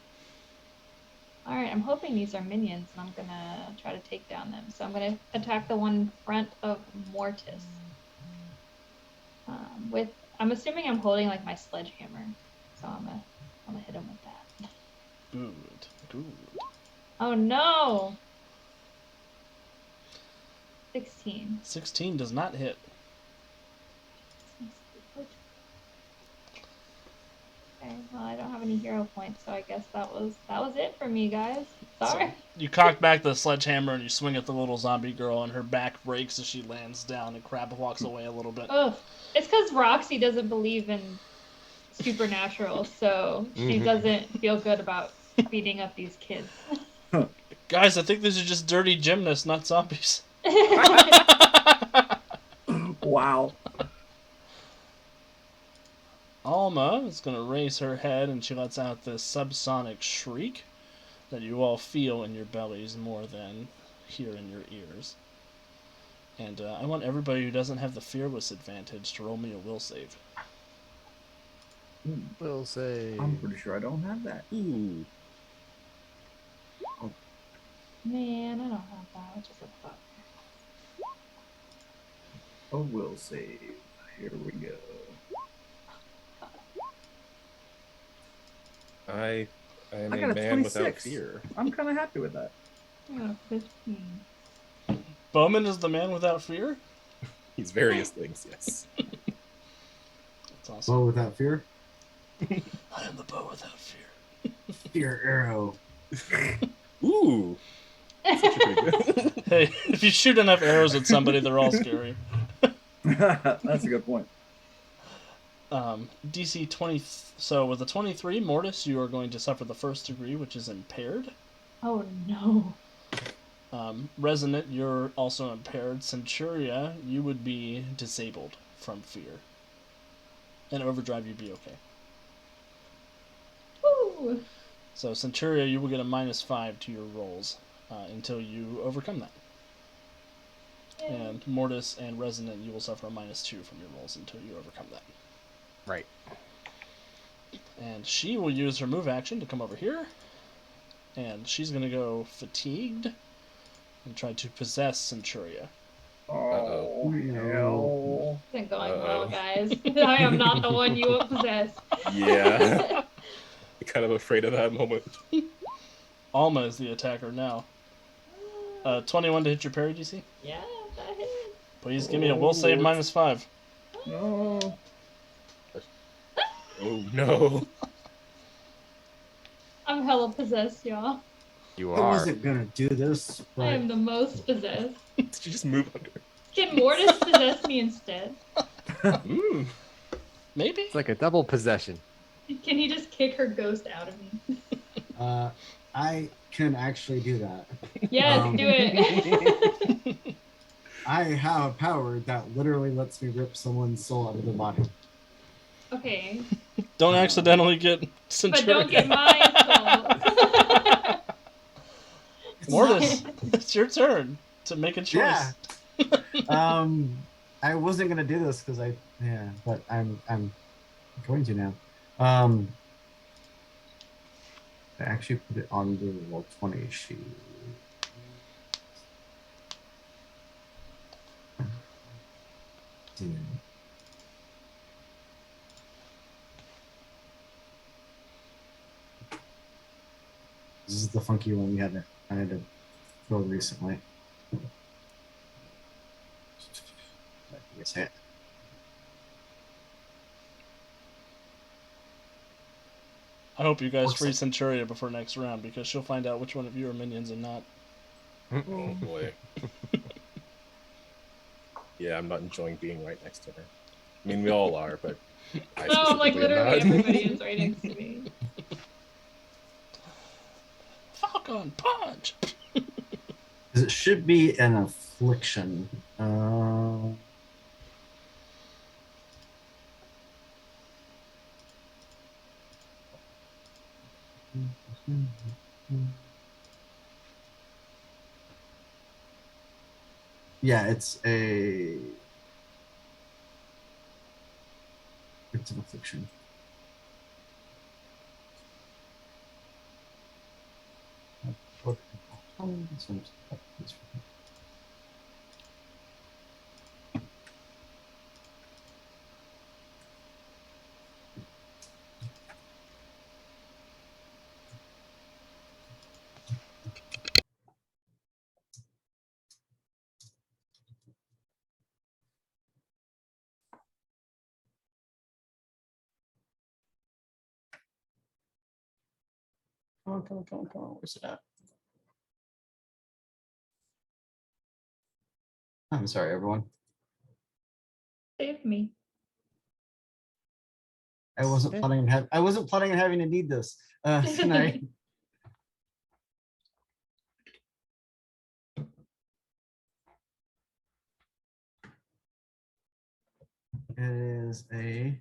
Speaker 6: All right, I'm hoping these are minions, and I'm gonna try to take down them. So I'm gonna attack the one in front of Mortis. I'm assuming I'm holding like my sledgehammer, so I'm gonna hit him with that.
Speaker 1: Good.
Speaker 6: Oh no! 16.
Speaker 1: 16 does not hit.
Speaker 6: Okay, well, I don't have any hero points, so I guess that was it for me, guys. Sorry.
Speaker 1: So you cock back the sledgehammer and you swing at the little zombie girl, and her back breaks as she lands down, and Crab walks away a little bit.
Speaker 6: Ugh. It's because Roxy doesn't believe in supernatural, so she doesn't feel good about beating up these kids.
Speaker 1: Guys, I think these are just dirty gymnasts, not zombies.
Speaker 2: Wow.
Speaker 1: Alma is going to raise her head, and she lets out this subsonic shriek that you all feel in your bellies more than hear in your ears. And I want everybody who doesn't have the fearless advantage to roll me a will save.
Speaker 3: Will save.
Speaker 2: I'm pretty sure I don't have that.
Speaker 5: Ooh.
Speaker 6: Man, I don't have that, which is a fuck.
Speaker 2: Oh, will save. Here we go.
Speaker 5: I am
Speaker 2: I
Speaker 5: a
Speaker 2: got a
Speaker 5: man without
Speaker 2: 26.
Speaker 5: fear.
Speaker 2: I'm kind of happy with that.
Speaker 6: Oh, 15.
Speaker 1: Bowman is the man without fear?
Speaker 5: He's various things, yes.
Speaker 1: That's awesome.
Speaker 4: Bow without fear.
Speaker 1: I am the bow without fear.
Speaker 4: Fear arrow.
Speaker 5: Ooh. That's actually pretty good.
Speaker 1: Hey, if you shoot enough arrows at somebody, they're all scary.
Speaker 2: That's a good point.
Speaker 1: DC 20. So with a 23, Mortis, you are going to suffer the first degree, which is impaired.
Speaker 6: Oh no.
Speaker 1: Resonant, you're also impaired. Centuria, you would be disabled from fear. And Overdrive, you'd be okay.
Speaker 6: Woo!
Speaker 1: So Centuria, you will get a -5 to your rolls until you overcome that.
Speaker 6: Yay.
Speaker 1: And Mortis and Resonant, you will suffer a -2 from your rolls until you overcome that.
Speaker 3: Right.
Speaker 1: And she will use her move action to come over here. And she's going to go Fatigued and try to possess Centuria.
Speaker 2: Oh, hell.
Speaker 6: This isn't going well, guys. I am not the one you will possess.
Speaker 5: Yeah. I'm kind of afraid of that moment.
Speaker 1: Alma is the attacker now. 21 to hit your parry, DC?
Speaker 6: Yeah, that hit.
Speaker 1: Please give me a will save -5.
Speaker 2: No.
Speaker 5: Oh no.
Speaker 6: I'm hella possessed, y'all.
Speaker 3: You
Speaker 4: I
Speaker 3: are.
Speaker 4: wasn't gonna do this,
Speaker 6: I
Speaker 4: but
Speaker 6: am the most possessed.
Speaker 5: Did you just move under?
Speaker 6: Can Mortis possess me instead?
Speaker 5: Mm.
Speaker 1: Maybe?
Speaker 3: It's like a double possession.
Speaker 6: Can he just kick her ghost out of me?
Speaker 4: I can actually do that.
Speaker 6: Yes, do it.
Speaker 4: I have a power that literally lets me rip someone's soul out of their body.
Speaker 6: Okay,
Speaker 1: Don't accidentally get Centuria.
Speaker 6: but don't get my soul.
Speaker 1: Mortis, it's your turn to make a choice.
Speaker 4: Yeah. I wasn't gonna do this because but I'm going to now. I actually put it on the roll 20 sheet. Dude. This is the funky one I had to build recently. Yes, hit.
Speaker 1: I hope you guys free Centuria before next round, because she'll find out which one of you are minions and not.
Speaker 5: Oh boy. Yeah, I'm not enjoying being right next to her. I mean, we all are, but I
Speaker 6: No, like
Speaker 5: specifically am
Speaker 6: literally
Speaker 5: not.
Speaker 6: everybody is right next to me.
Speaker 1: Falcon punch!
Speaker 4: Because it should be an affliction. Yeah, it's an affliction. Come on, come on, come on, come on. Where's it at? I'm sorry, everyone.
Speaker 6: Save me.
Speaker 4: I wasn't planning on having to need this tonight. It is a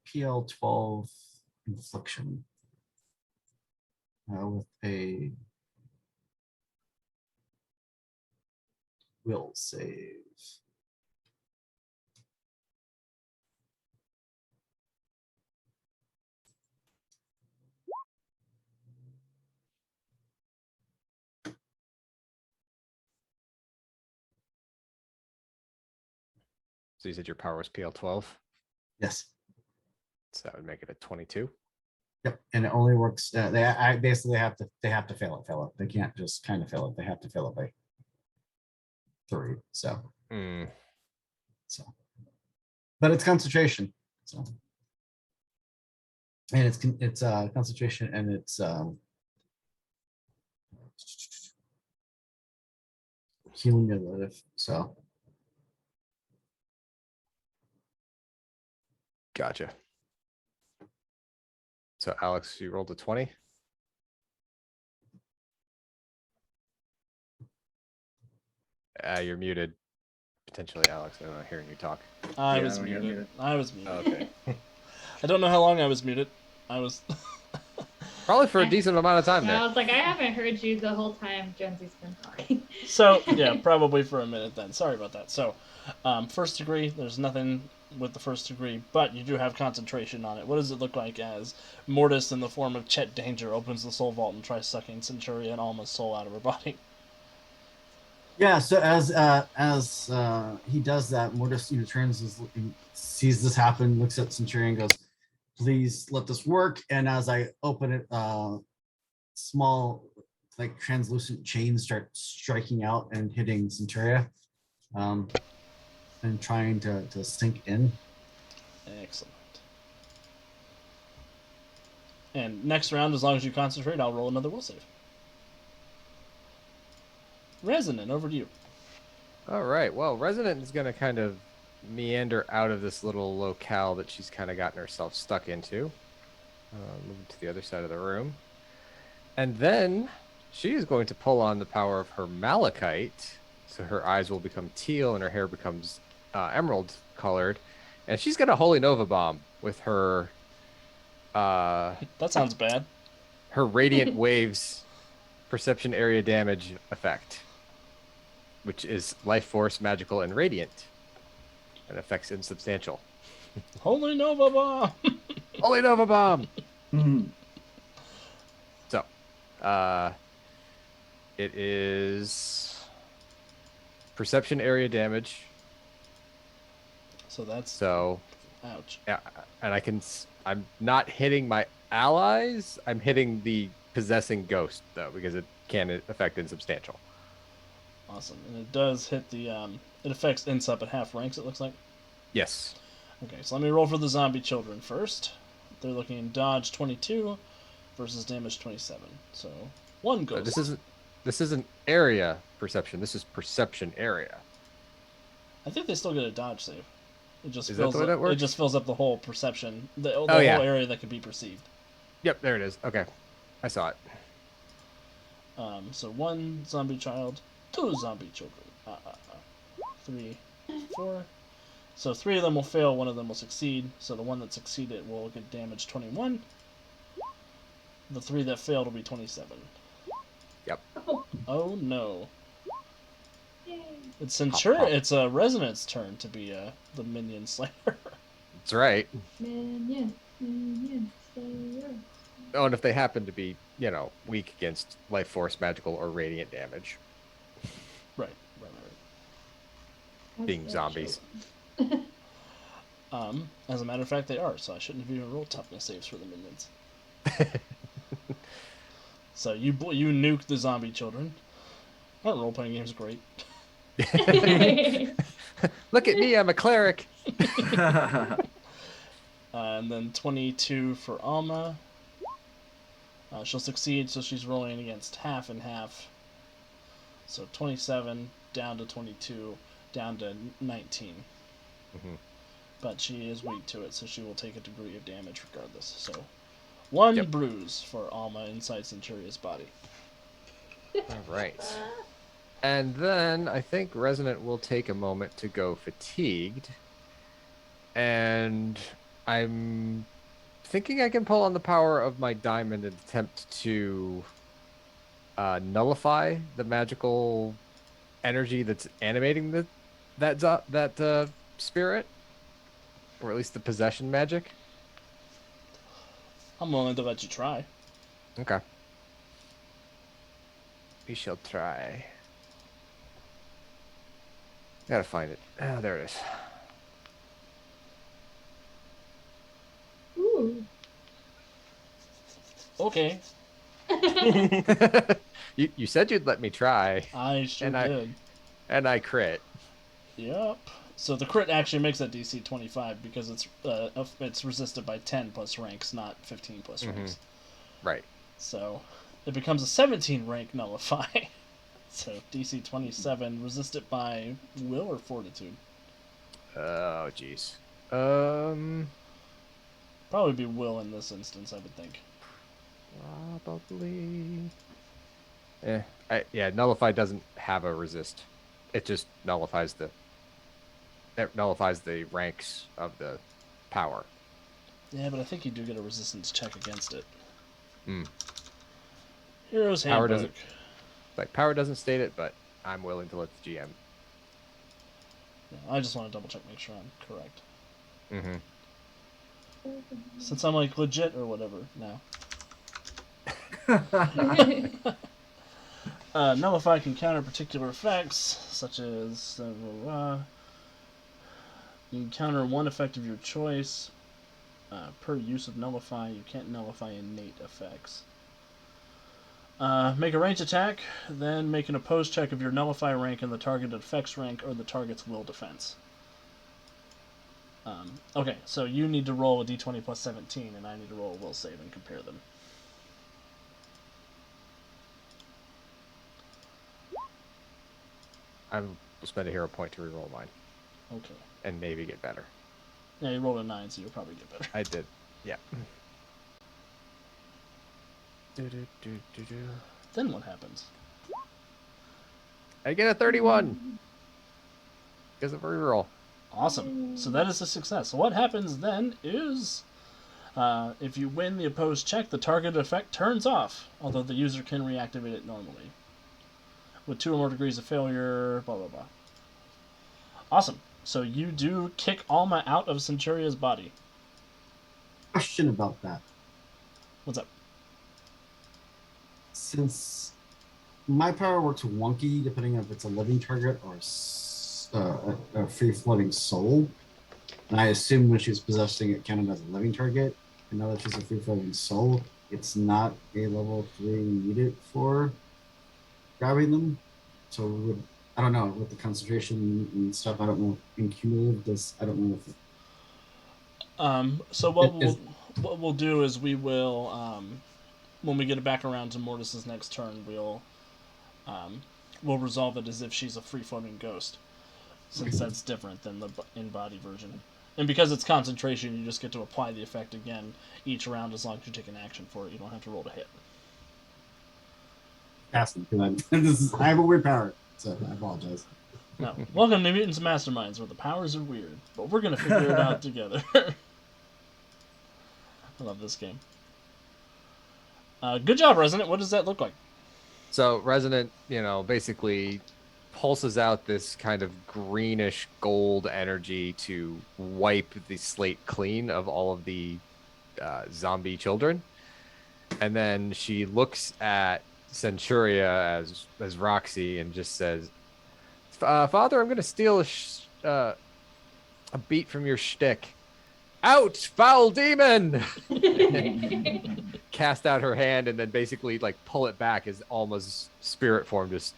Speaker 4: PL12 infliction with a will save.
Speaker 3: So you said your power was PL12.
Speaker 4: Yes.
Speaker 3: So that would make it a 22.
Speaker 4: Yep, and it only works. I basically have to fail it. They can't just kind of fail it. They have to fail it by 3. So, but it's concentration. So, and it's concentration, and it's healing ability. So,
Speaker 3: Gotcha. So Alex, you rolled a 20. You're muted. Potentially, Alex. I'm not hearing you talk.
Speaker 1: I
Speaker 2: Yeah,
Speaker 1: was
Speaker 2: you're
Speaker 1: muted.
Speaker 2: muted.
Speaker 1: I was muted.
Speaker 5: Okay.
Speaker 1: I don't know how long I was muted. I was.
Speaker 3: Probably for a decent amount of time
Speaker 6: I
Speaker 3: there.
Speaker 6: was like, I haven't heard you the whole time Jonesy's been talking.
Speaker 1: So, yeah, probably for a minute then. Sorry about that. So, first degree, there's nothing with the first degree, but you do have concentration on it. What does it look like as Mortis, in the form of Chet Danger, opens the soul vault and tries sucking Centuria and Alma's soul out of her body?
Speaker 4: yeah. So as he does that, Mortis turns, sees this happen, looks at Centurion, goes, "Please let this work." And as I open it, small, like translucent chains start striking out and hitting Centuria, and trying to sink in.
Speaker 1: Excellent. And next round, as long as you concentrate, I'll roll another will save. Resonant, over to you.
Speaker 3: All right. Well, Resonant is going to kind of meander out of this little locale that she's kind of gotten herself stuck into. Moving to the other side of the room. And then she is going to pull on the power of her Malachite. So her eyes will become teal and her hair becomes emerald colored. And she's going to Holy Nova Bomb with her...
Speaker 1: That sounds bad.
Speaker 3: her Radiant Waves perception area damage effect, which is life force, magical, and radiant, and affects insubstantial.
Speaker 1: Holy Nova Bomb!
Speaker 3: Holy Nova Bomb!
Speaker 2: Mhm.
Speaker 3: So, it is perception area damage.
Speaker 1: So that's...
Speaker 3: So,
Speaker 1: ouch.
Speaker 3: yeah, and I'm not hitting my allies. I'm hitting the possessing ghost, though, because it can affect insubstantial.
Speaker 1: Awesome. And it does hit the... it affects Insub at half ranks, it looks like.
Speaker 3: Yes.
Speaker 1: Okay, so let me roll for the zombie children first. They're looking dodge 22 versus damage 27. So, one goes.
Speaker 3: This isn't area perception. This is perception area.
Speaker 1: I think they still get a dodge save. It just
Speaker 3: Is that
Speaker 1: fills
Speaker 3: the way
Speaker 1: up,
Speaker 3: that works?
Speaker 1: It just fills up the whole perception, the whole
Speaker 3: yeah.
Speaker 1: area that can be perceived.
Speaker 3: Yep, there it is. Okay. I saw it.
Speaker 1: So one zombie child, two zombie children. 3, 4. So 3 of them will fail, 1 of them will succeed. So the one that succeeded will get damage 21. The 3 that failed will be 27.
Speaker 3: Yep.
Speaker 1: Oh no.
Speaker 6: Yay.
Speaker 1: It's
Speaker 3: Pop.
Speaker 1: It's a Resonant's turn to be the minion slayer.
Speaker 3: That's right.
Speaker 6: Minion, slayer.
Speaker 3: Oh, and if they happen to be, weak against life force, magical, or radiant damage,
Speaker 1: Right.
Speaker 3: being
Speaker 6: That's
Speaker 3: zombies.
Speaker 6: children.
Speaker 1: As a matter of fact, they are. So I shouldn't have even rolled toughness saves for the minions. So you nuke the zombie children. Aren't role-playing games great?
Speaker 3: Look at me, I'm a cleric.
Speaker 1: And then 22 for Alma. She'll succeed, so she's rolling against half and half. So 27 down to 22, down to 19.
Speaker 3: Mhm.
Speaker 1: But she is weak to it, so she will take a degree of damage regardless. So one
Speaker 3: Yep.
Speaker 1: bruise for Alma inside Centuria's body.
Speaker 3: All right. And then I think Resonant will take a moment to go fatigued. And I'm thinking I can pull on the power of my diamond and attempt to nullify the magical energy that's animating that spirit, or at least the possession magic.
Speaker 1: I'm willing to let you try.
Speaker 3: Okay. We shall try. Gotta find it. Ah, there it
Speaker 6: Ooh.
Speaker 1: Okay,
Speaker 3: is. You said you'd let me try,
Speaker 1: I sure
Speaker 3: and
Speaker 1: did.
Speaker 3: I crit.
Speaker 1: Yep. So the crit actually makes that DC 25 because it's resisted by 10 plus ranks, not 15 plus ranks.
Speaker 3: Right.
Speaker 1: So it becomes a 17 rank nullify. So DC 27 resisted by will or fortitude.
Speaker 3: Oh, jeez.
Speaker 1: Probably be will in this instance, I would think.
Speaker 3: Probably. Yeah, nullify doesn't have a resist. It just nullifies the ranks of the power.
Speaker 1: Yeah, but I think you do get a resistance check against it.
Speaker 3: Hmm.
Speaker 1: Hero's
Speaker 3: Power
Speaker 1: Handbook.
Speaker 3: power doesn't state it, but I'm willing to let the GM.
Speaker 1: Yeah, I just want to double check, make sure I'm correct.
Speaker 3: Mm-hmm.
Speaker 1: Since I'm like legit or whatever now. Nullify can counter particular effects, such as you can counter one effect of your choice per use of Nullify. You can't nullify innate effects. Make a range attack, then make an opposed check of your Nullify rank and the targeted effects rank or the target's will defense. Okay, so you need to roll a d20 plus 17, and I need to roll a will save and compare them.
Speaker 3: I will spend a hero point to reroll mine
Speaker 1: Okay.
Speaker 3: and maybe get better.
Speaker 1: Yeah, you rolled a 9, so you'll probably get better.
Speaker 3: I did. Yeah.
Speaker 1: Then what happens?
Speaker 3: I get a 31 because of a reroll.
Speaker 1: Awesome. So that is a success. So what happens then is, if you win the opposed check, the target effect turns off, although the user can reactivate it normally. With 2 or more degrees of failure, blah, blah, blah. Awesome. So you do kick Alma out of Centuria's body.
Speaker 4: Question about that.
Speaker 1: What's up?
Speaker 4: Since my power works wonky depending on if it's a living target or a free-floating soul, and I assume when she was possessing it counted as a living target, and now that she's a free-floating soul, it's not a level 3 needed for grabbing them. So I don't know, with the concentration and stuff, I don't know. In cumulative, I don't know if
Speaker 1: So what we'll do is we will, when we get back around to Mortis's next turn, we'll resolve it as if she's a free-floating ghost, since that's different than the in-body version. And because it's concentration, you just get to apply the effect again each round as long as you take an action for it. You don't have to roll to hit.
Speaker 4: asking because I have a weird power, so I apologize.
Speaker 1: No. Welcome to Mutants and Masterminds, where the powers are weird, but we're gonna figure it out together. I love this game. Good job, Resonant. What does that look like?
Speaker 3: So Resonant, basically pulses out this kind of greenish gold energy to wipe the slate clean of all of the zombie children. And then she looks at Centuria as Roxy and just says, Father, I'm going to steal a beat from your shtick. Out, foul demon! Cast out her hand and then basically pull it back as Alma's spirit form just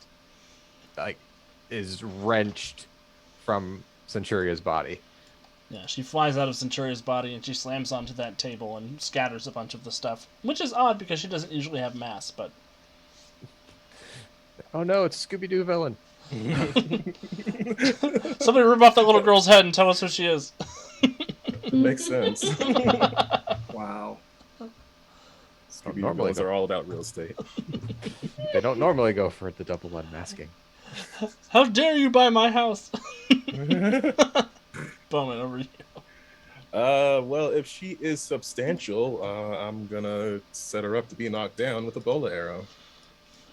Speaker 3: is wrenched from Centuria's body.
Speaker 1: Yeah, she flies out of Centuria's body and she slams onto that table and scatters a bunch of the stuff, which is odd because she doesn't usually have mass, but...
Speaker 3: Oh no, it's a Scooby-Doo villain.
Speaker 1: Somebody rip off that little girl's head and tell us who she is.
Speaker 5: Makes sense.
Speaker 2: Wow.
Speaker 5: Scooby-Doo
Speaker 3: normally
Speaker 5: villains are all about real estate.
Speaker 3: They don't normally go for the double unmasking.
Speaker 1: How dare you buy my house? Bowman, over you.
Speaker 5: Well, if she is substantial, I'm gonna set her up to be knocked down with a bola arrow.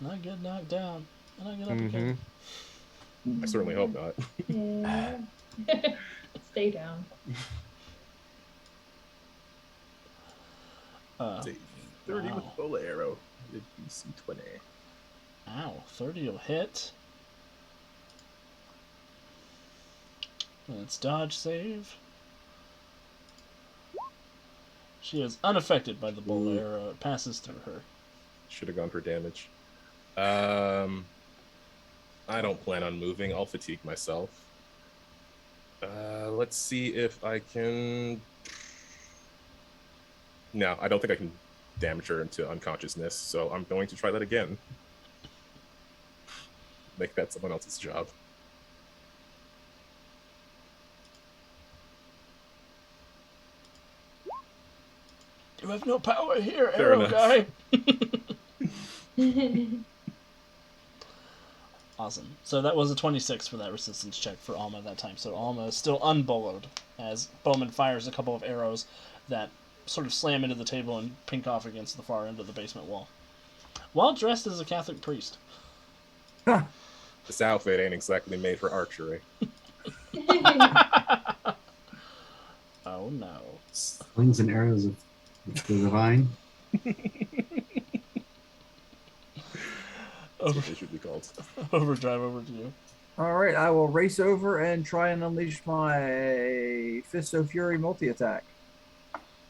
Speaker 1: Not get knocked down. And I get up again.
Speaker 5: I certainly hope not.
Speaker 6: Yeah. Stay down.
Speaker 5: Save 30 with
Speaker 1: Wow.
Speaker 5: bola arrow. Did DC 20.
Speaker 1: Ow, 30 will hit. And it's dodge save. She is unaffected by the bola arrow. It passes through her.
Speaker 5: Should have gone for damage. I don't plan on moving. I'll fatigue myself. Let's see if I can... No, I don't think I can damage her into unconsciousness, so I'm going to try that again. Make that someone else's job.
Speaker 1: You have no power here,
Speaker 5: Fair
Speaker 1: arrow
Speaker 5: enough.
Speaker 1: guy. Awesome. So that was a 26 for that resistance check for Alma that time. So Alma is still unboloed as Bowman fires a couple of arrows that sort of slam into the table and pink off against the far end of the basement wall. While dressed as a Catholic priest.
Speaker 5: This outfit ain't exactly made for archery.
Speaker 1: Oh no.
Speaker 4: Slings and arrows of the divine.
Speaker 5: That's what they should be called.
Speaker 1: Overdrive over to you.
Speaker 2: All right, I will race over and try and unleash my Fist of Fury multi-attack.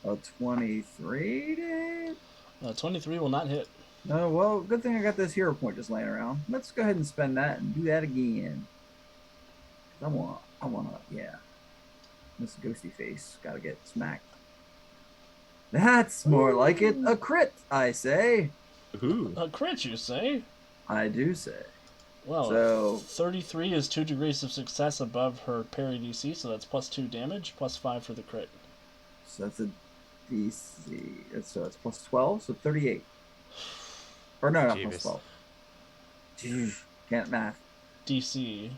Speaker 2: A 23 to hit?
Speaker 1: 23 will not hit.
Speaker 2: No, well, good thing I got this hero point just laying around. Let's go ahead and spend that and do that again. I want to, yeah. This ghosty face, gotta get smacked. That's more like it. A crit, I say.
Speaker 5: Ooh.
Speaker 1: A crit, you say?
Speaker 2: I do say.
Speaker 1: Well,
Speaker 2: So-
Speaker 1: 33 is 2 degrees of success above her parry DC, so that's plus 2 damage, plus 5 for the crit.
Speaker 2: So that's a DC. So it's plus 12, so 38. Or no, not plus
Speaker 3: Jeebus.
Speaker 2: 12. Jeez, can't math.
Speaker 1: DC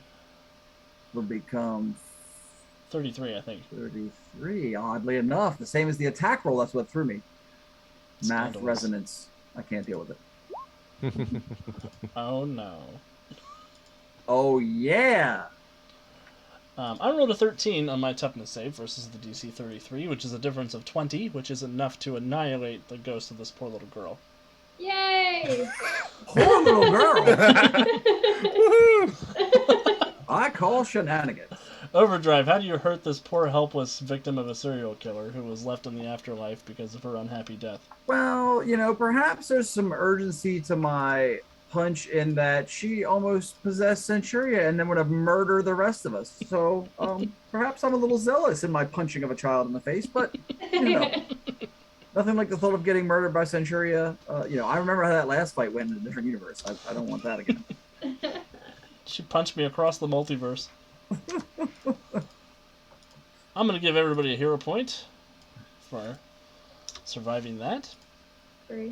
Speaker 2: Will become
Speaker 1: 33, I think.
Speaker 2: 33. Oddly enough, the same as the attack roll. That's what threw me. Math
Speaker 1: Scandalous.
Speaker 2: resonance. I can't deal with it.
Speaker 1: Oh no.
Speaker 2: Oh yeah.
Speaker 1: I rolled a 13 on my toughness save versus the DC 33, which is a difference of 20, which is enough to annihilate the ghost of this poor little girl.
Speaker 6: Yay!
Speaker 2: Poor little girl. I call shenanigans.
Speaker 1: Overdrive, how do you hurt this poor helpless victim of a serial killer who was left in the afterlife because of her unhappy death?
Speaker 2: Well, you know, perhaps there's some urgency to my punch in that she almost possessed Centuria and then would have murdered the rest of us. So perhaps I'm a little zealous in my punching of a child in the face, but you know, nothing like the thought of getting murdered by Centuria. You know, I remember how that last fight went in a different universe. I don't want that again.
Speaker 1: She punched me across the multiverse. I'm going to give everybody a hero point for surviving that.
Speaker 6: Great.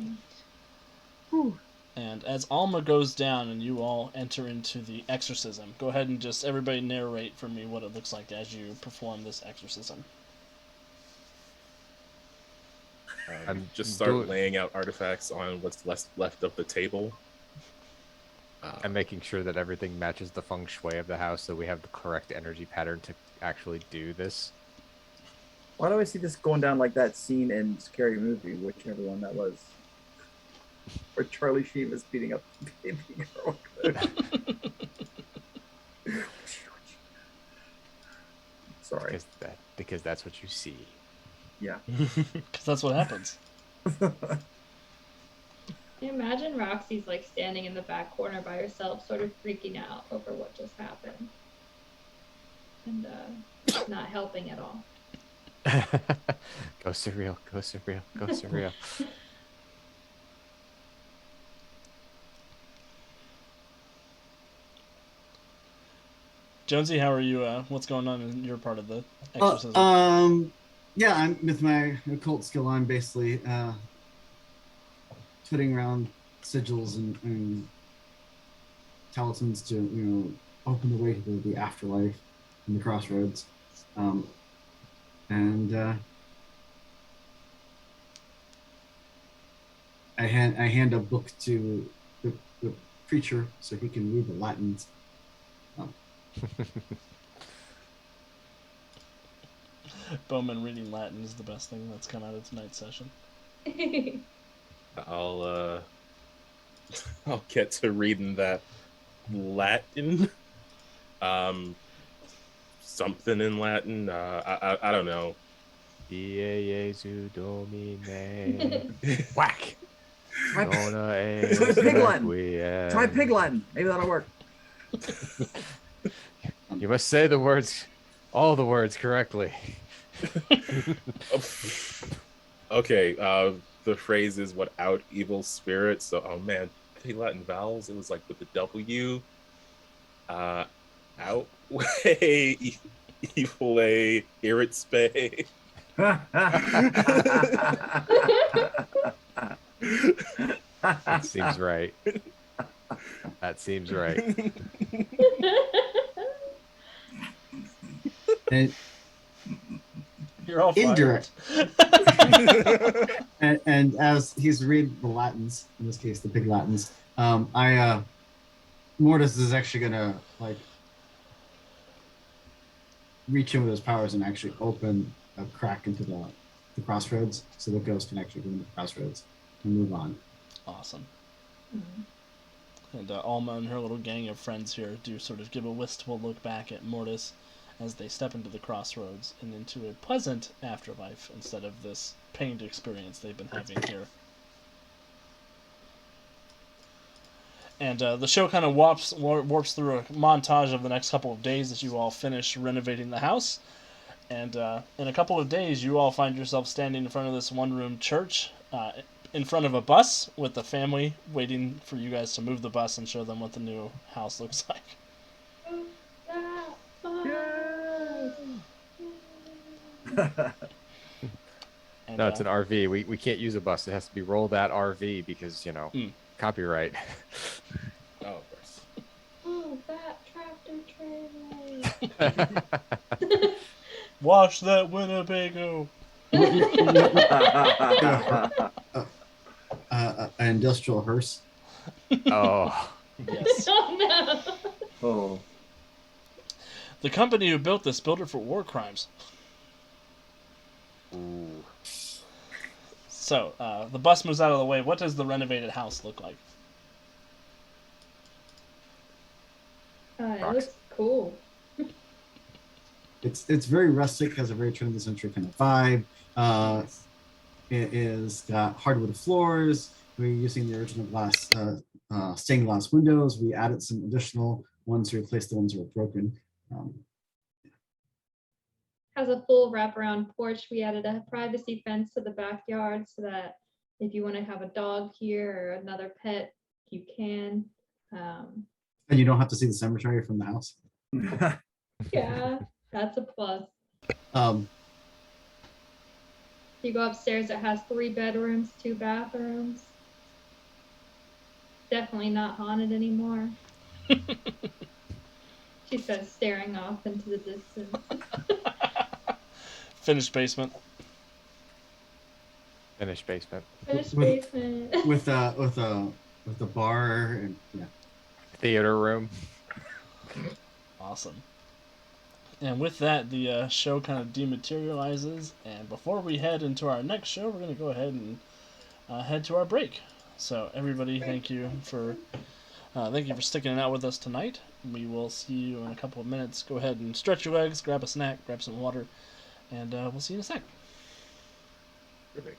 Speaker 2: Whew.
Speaker 1: And as Alma goes down and you all enter into the exorcism, go ahead and just everybody narrate for me what it looks like as you perform this exorcism.
Speaker 5: Just start laying out artifacts on what's left of the table.
Speaker 3: And making sure that everything matches the feng shui of the house so we have the correct energy pattern to actually do this.
Speaker 2: Why do I see this going down like that scene in Scary Movie, whichever one that was, where Charlie Sheen was beating up baby girl? Sorry.
Speaker 3: Because that's what you see.
Speaker 2: Yeah.
Speaker 1: Because that's what happens.
Speaker 6: I imagine Roxy's like standing in the back corner by herself, sort of freaking out over what just happened. And not helping at all.
Speaker 3: Go surreal, go surreal, go surreal.
Speaker 1: Jonesy, how are you? What's going on in your part of the exorcism?
Speaker 4: Yeah, I'm with my occult skill. I'm basically putting around sigils and talismans to open the way to the afterlife and the crossroads. And I hand a book to the preacher so he can read the Latins.
Speaker 1: Bowman reading Latin is the best thing that's come out of tonight's session.
Speaker 5: I'll get to reading that Latin. Something in Latin. I don't know.
Speaker 3: Die Jesu Domine. Whack.
Speaker 2: Try
Speaker 3: Dona
Speaker 2: Pig Latin.
Speaker 3: Requiem.
Speaker 2: Try Pig Latin. Maybe that'll work.
Speaker 3: You must say the words, all the words correctly.
Speaker 5: Okay, the phrase is without evil spirits. So, oh man, Pig Latin vowels. It was like with the W. Outweigh, evil a, irit spay.
Speaker 3: That seems right. That seems right.
Speaker 4: And
Speaker 1: You're all fired.
Speaker 4: indirect. and as he's reading the Latins, in this case the Big Latins, Mortis is actually gonna like reach in with his powers and actually open a crack into the crossroads, so the ghost can actually go into the crossroads and move on.
Speaker 1: Awesome. And Alma and her little gang of friends here do sort of give a wistful look back at Mortis as they step into the crossroads and into a pleasant afterlife instead of this pained experience they've been having here. And the show kind of warps through a montage of the next couple of days as you all finish renovating the house. And in a couple of days, you all find yourself standing in front of this one-room church, in front of a bus with the family waiting for you guys to move the bus and show them what the new house looks like. And,
Speaker 3: No, it's an RV. We can't use a bus. It has to be roll that RV because, copyright.
Speaker 5: Oh, of course.
Speaker 6: Oh, that tractor trailer.
Speaker 1: Wash that Winnebago.
Speaker 4: An industrial hearse.
Speaker 3: Oh.
Speaker 1: Yes.
Speaker 6: Oh no.
Speaker 2: Oh.
Speaker 1: The company who built this built it for war crimes.
Speaker 3: Ooh.
Speaker 1: So, the bus moves out of the way. What does the renovated house look like?
Speaker 6: It looks cool.
Speaker 4: It's very rustic, has a very turn of the century kind of vibe. It is got hardwood floors. We're using the original glass, stained glass windows. We added some additional ones to replace the ones that were broken.
Speaker 6: Has a full wraparound porch. We added a privacy fence to the backyard so that if you want to have a dog here or another pet, you can.
Speaker 4: And you don't have to see the cemetery from the house.
Speaker 6: Yeah, that's a plus. You go upstairs, it has 3 bedrooms, 2 bathrooms. Definitely not haunted anymore. She says, staring off into the distance.
Speaker 1: Finished basement.
Speaker 3: Finished basement.
Speaker 6: Finished basement.
Speaker 4: with a bar and yeah.
Speaker 3: Theater room.
Speaker 1: Awesome. And with that, the show kind of dematerializes. And before we head into our next show, we're going to go ahead and head to our break. So everybody, thank you for sticking it out with us tonight. We will see you in a couple of minutes. Go ahead and stretch your legs, grab a snack, grab some water, and we'll see you in a sec.
Speaker 5: Perfect.